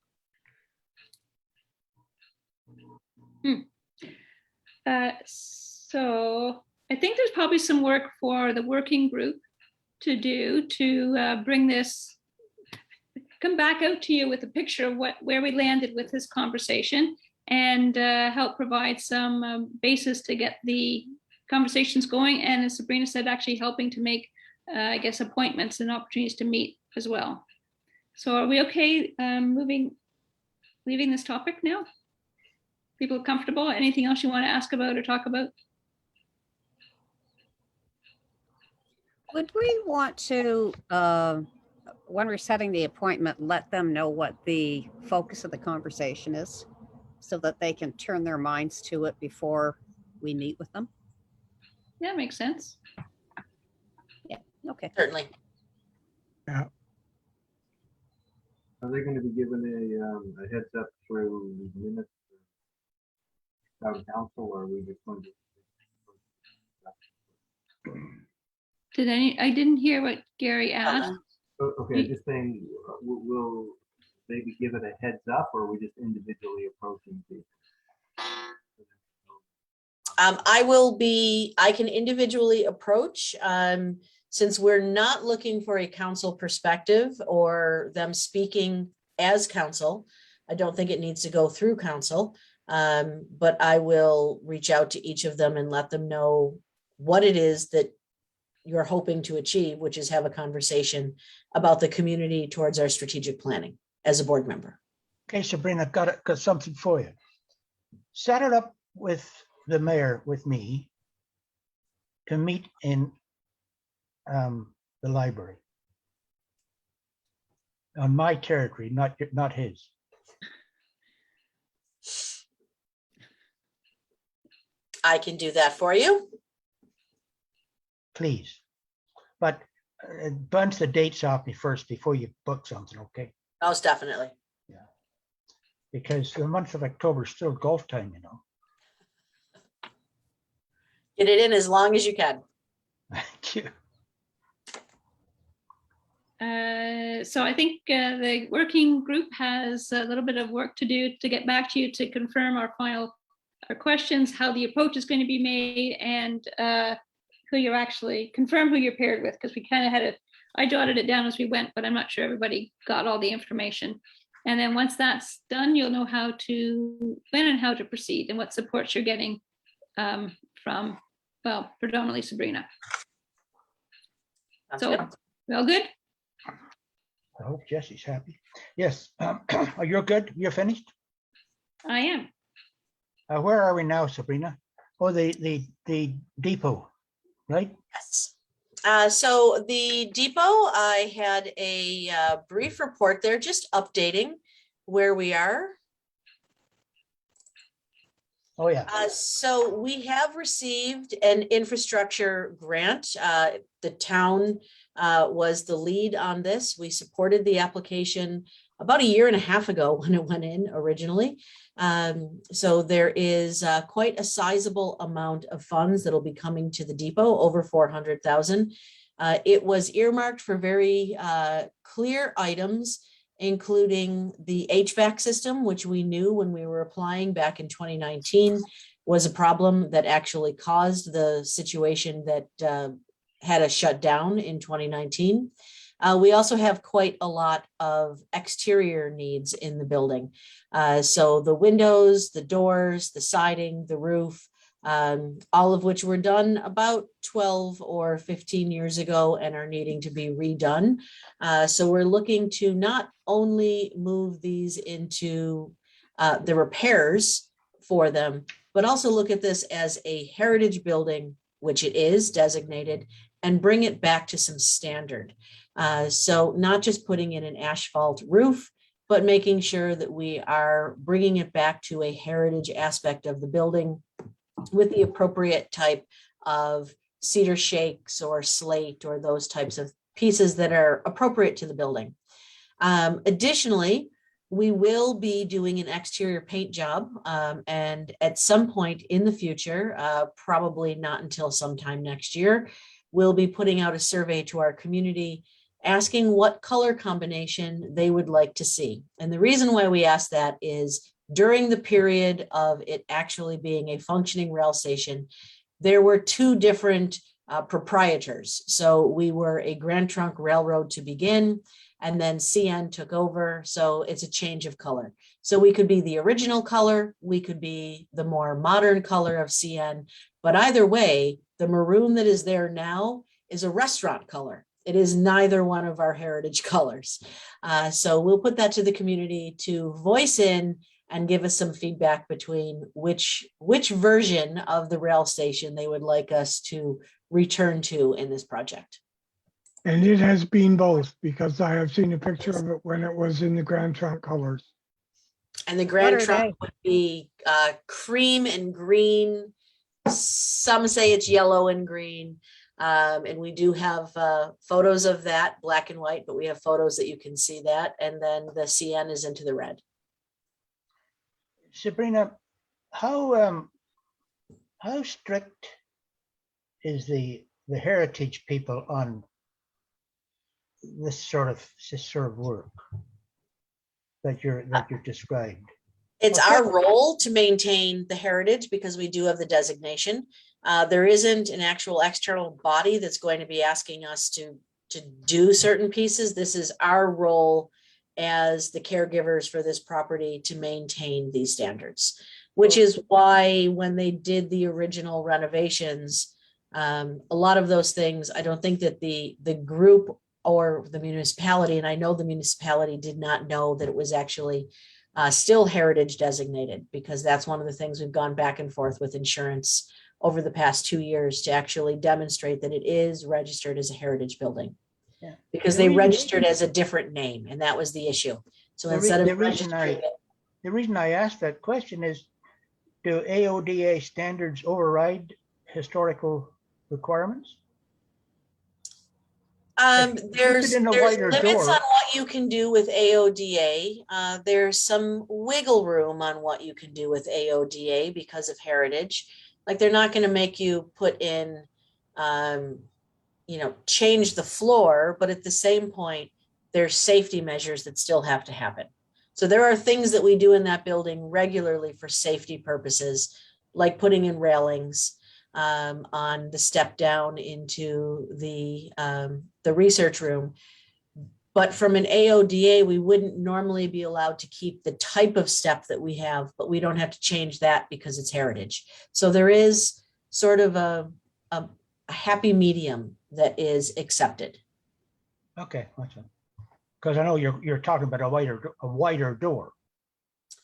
So I think there's probably some work for the working group to do to bring this, come back out to you with a picture of where we landed with this conversation, and help provide some basis to get the conversations going. And as Sabrina said, actually helping to make, I guess, appointments and opportunities to meet as well. So are we okay leaving this topic now? People comfortable? Anything else you want to ask about or talk about? Would we want to, when we're setting the appointment, let them know what the focus of the conversation is so that they can turn their minds to it before we meet with them? Yeah, makes sense. Yeah, okay. Certainly. Yeah. Are they going to be given a heads up through the minutes of town council, or are we just going to? I didn't hear what Gary asked. Okay, just saying, will they be given a heads up, or are we just individually approaching people? I can individually approach, since we're not looking for a council perspective or them speaking as council. I don't think it needs to go through council, but I will reach out to each of them and let them know what it is that you're hoping to achieve, which is have a conversation about the community towards our strategic planning as a board member. Okay, Sabrina, I've got something for you. Set it up with the mayor, with me, to meet in the library. On my territory, not his. I can do that for you. Please. But bunch the dates off me first before you book something, okay? Most definitely. Because the month of October is still golf time, you know. Get it in as long as you can. Thank you. So I think the working group has a little bit of work to do to get back to you to confirm our questions, how the approach is going to be made, and who you're actually confirm who you're paired with, because we kind of had it. I jotted it down as we went, but I'm not sure everybody got all the information. And then once that's done, you'll know when and how to proceed and what supports you're getting from, well, predominantly Sabrina. Sounds So, good. well, good. I hope Jesse's happy. Yes. Are you good? You're finished? I am. Where are we now, Sabrina? Oh, the depot, right? Yes. So the depot, I had a brief report there, just updating where we are. Oh, yeah. So we have received an infrastructure grant. The town was the lead on this. We supported the application about a year and a half ago when it went in originally. So there is quite a sizable amount of funds that'll be coming to the depot, over 400,000. It was earmarked for very clear items, including the HVAC system, which we knew when we were applying back in 2019 was a problem that actually caused the situation that had us shut down in 2019. We also have quite a lot of exterior needs in the building. So the windows, the doors, the siding, the roof, all of which were done about 12 or 15 years ago and are needing to be redone. So we're looking to not only move these into the repairs for them, but also look at this as a heritage building, which it is designated, and bring it back to some standard. So not just putting in an asphalt roof, but making sure that we are bringing it back to a heritage aspect of the building with the appropriate type of cedar shakes or slate or those types of pieces that are appropriate to the building. Additionally, we will be doing an exterior paint job, and at some point in the future, probably not until sometime next year, we'll be putting out a survey to our community asking what color combination they would like to see. And the reason why we ask that is during the period of it actually being a functioning rail station, there were two different proprietors. So we were a Grand Trunk Railroad to begin, and then CN took over. So it's a change of color. So we could be the original color, we could be the more modern color of CN, but either way, the maroon that is there now is a restaurant color. It is neither one of our heritage colors. So we'll put that to the community to voice in and give us some feedback between which version of the rail station they would like us to return to in this project. And it has been both, because I have seen a picture of it when it was in the Grand Trunk colors. And the Grand What are Trunk would be cream and green. Some say it's yellow and green. And we do have photos of that, black and white, but we have photos that you can see that. And then the CN is into the red. Sabrina, how strict is the heritage people on this sort of work that you're described? It's Okay. our role to maintain the heritage because we do have the designation. There isn't an actual external body that's going to be asking us to do certain pieces. This is our role as the caregivers for this property to maintain these standards, which is why when they did the original renovations, a lot of those things, I don't think that the group or the municipality, and I know the municipality did not know that it was actually still heritage designated, because that's one of the things we've gone back and forth with insurance over the past 2 years to actually demonstrate that it is registered as a heritage building. Yeah. Because they registered as a different name, and that was the issue. So instead of registering it, The reason I asked that question is, do AODA standards override historical requirements? there's in a limits wider on door. what you can do with AODA. There's some wiggle room on what you can do with AODA because of heritage. Like they're not going to make you put in, change the floor, but at the same point, there's safety measures that still have to happen. So there are things that we do in that building regularly for safety purposes, like putting in railings on the step down into the research room. But from an AODA, we wouldn't normally be allowed to keep the type of step that we have, but we don't have to change that because it's heritage. So there is sort of a happy medium that is accepted. Okay, because I know you're talking about a wider door,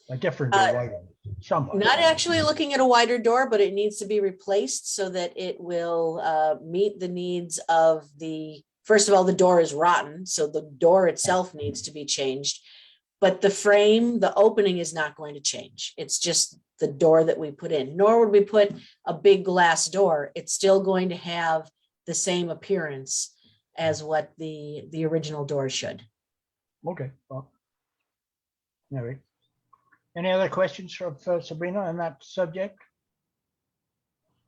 a different door, wider, somewhat. Not actually looking at a wider door, but it needs to be replaced so that it will meet the needs of first of all, the door is rotten, so the door itself needs to be changed. But the frame, the opening is not going to change. It's just the door that we put in. Nor would we put a big glass door. It's still going to have the same appearance as what the original door should. Okay, well, all right. Any other questions from Sabrina on that subject?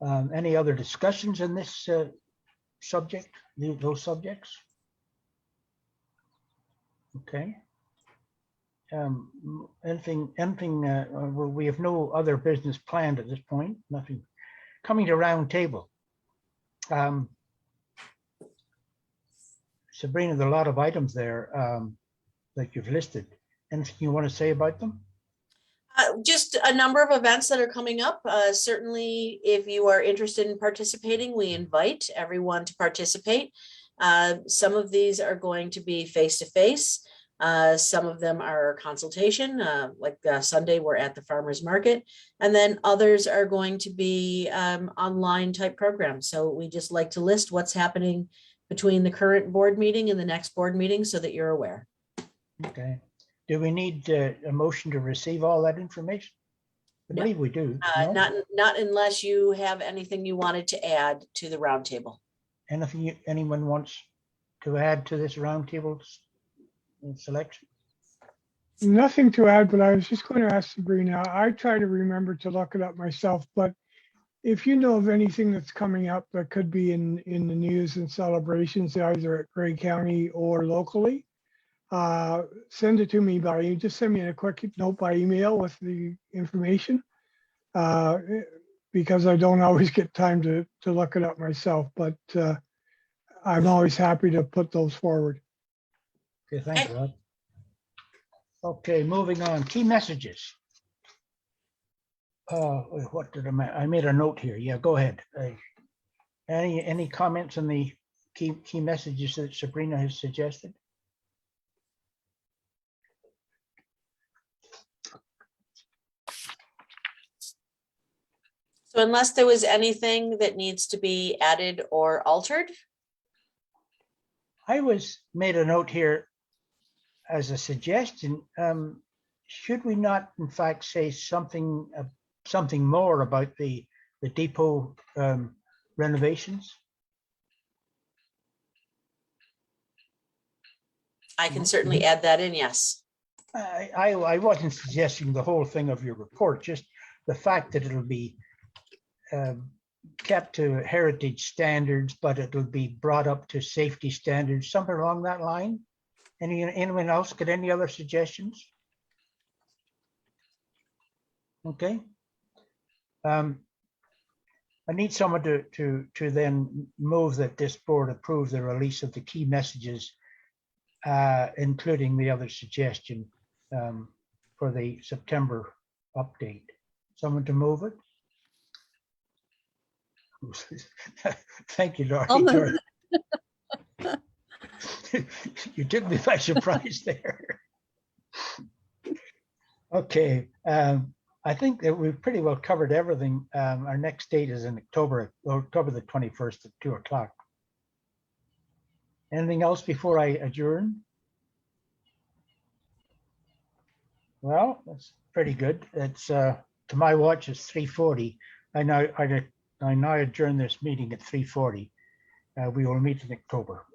Any other discussions in this subject, those subjects? Okay. Well, we have no other business planned at this point, nothing. Coming to round table. Sabrina, there are a lot of items there that you've listed. Anything you want to say about them? Just a number of events that are coming up. Certainly, if you are interested in participating, we invite everyone to participate. Some of these are going to be face-to-face. Some of them are consultation, like Sunday, we're at the farmer's market. And then others are going to be online type programs. So we just like to list what's happening between the current board meeting and the next board meeting so that you're aware. Okay. Do we need a motion to receive all that information? I believe we do. No? Not unless you have anything you wanted to add to the roundtable. Anything anyone wants to add to this roundtable selection? Nothing to add, but I was just going to ask Sabrina. I try to remember to look it up myself, but if you know of anything that's coming up that could be in the news and celebrations, either at Grey County or locally, send it to me just send me a quick note by email with the information, because I don't always get time to look it up myself, but I'm always happy to put those forward. Okay, thanks, Rod. Okay, moving on. Key messages. What did I made a note here. Yeah, go ahead. Any comments on the key messages that Sabrina has suggested? So unless there was anything that needs to be added or altered. I made a note here as a suggestion. Should we not, in fact, say something more about the depot renovations? I can certainly add that in, yes. I wasn't suggesting the whole thing of your report, just the fact that it'll be kept to heritage standards, but it'll be brought up to safety standards, something along that line. Anyone else got any other suggestions? Okay. I need someone to then move that this board approve the release of the key messages, including the other suggestion for the September update. Someone to move it? Thank you, Laurie. I'll move You took me by surprise there. Okay. I think that we've pretty well covered everything. Our next date is in October the 21st at 2 o'clock. Anything else before I adjourn? Well, that's pretty good. It's to my watch, it's 3:40. I now adjourn this meeting at 3:40. We will meet in October.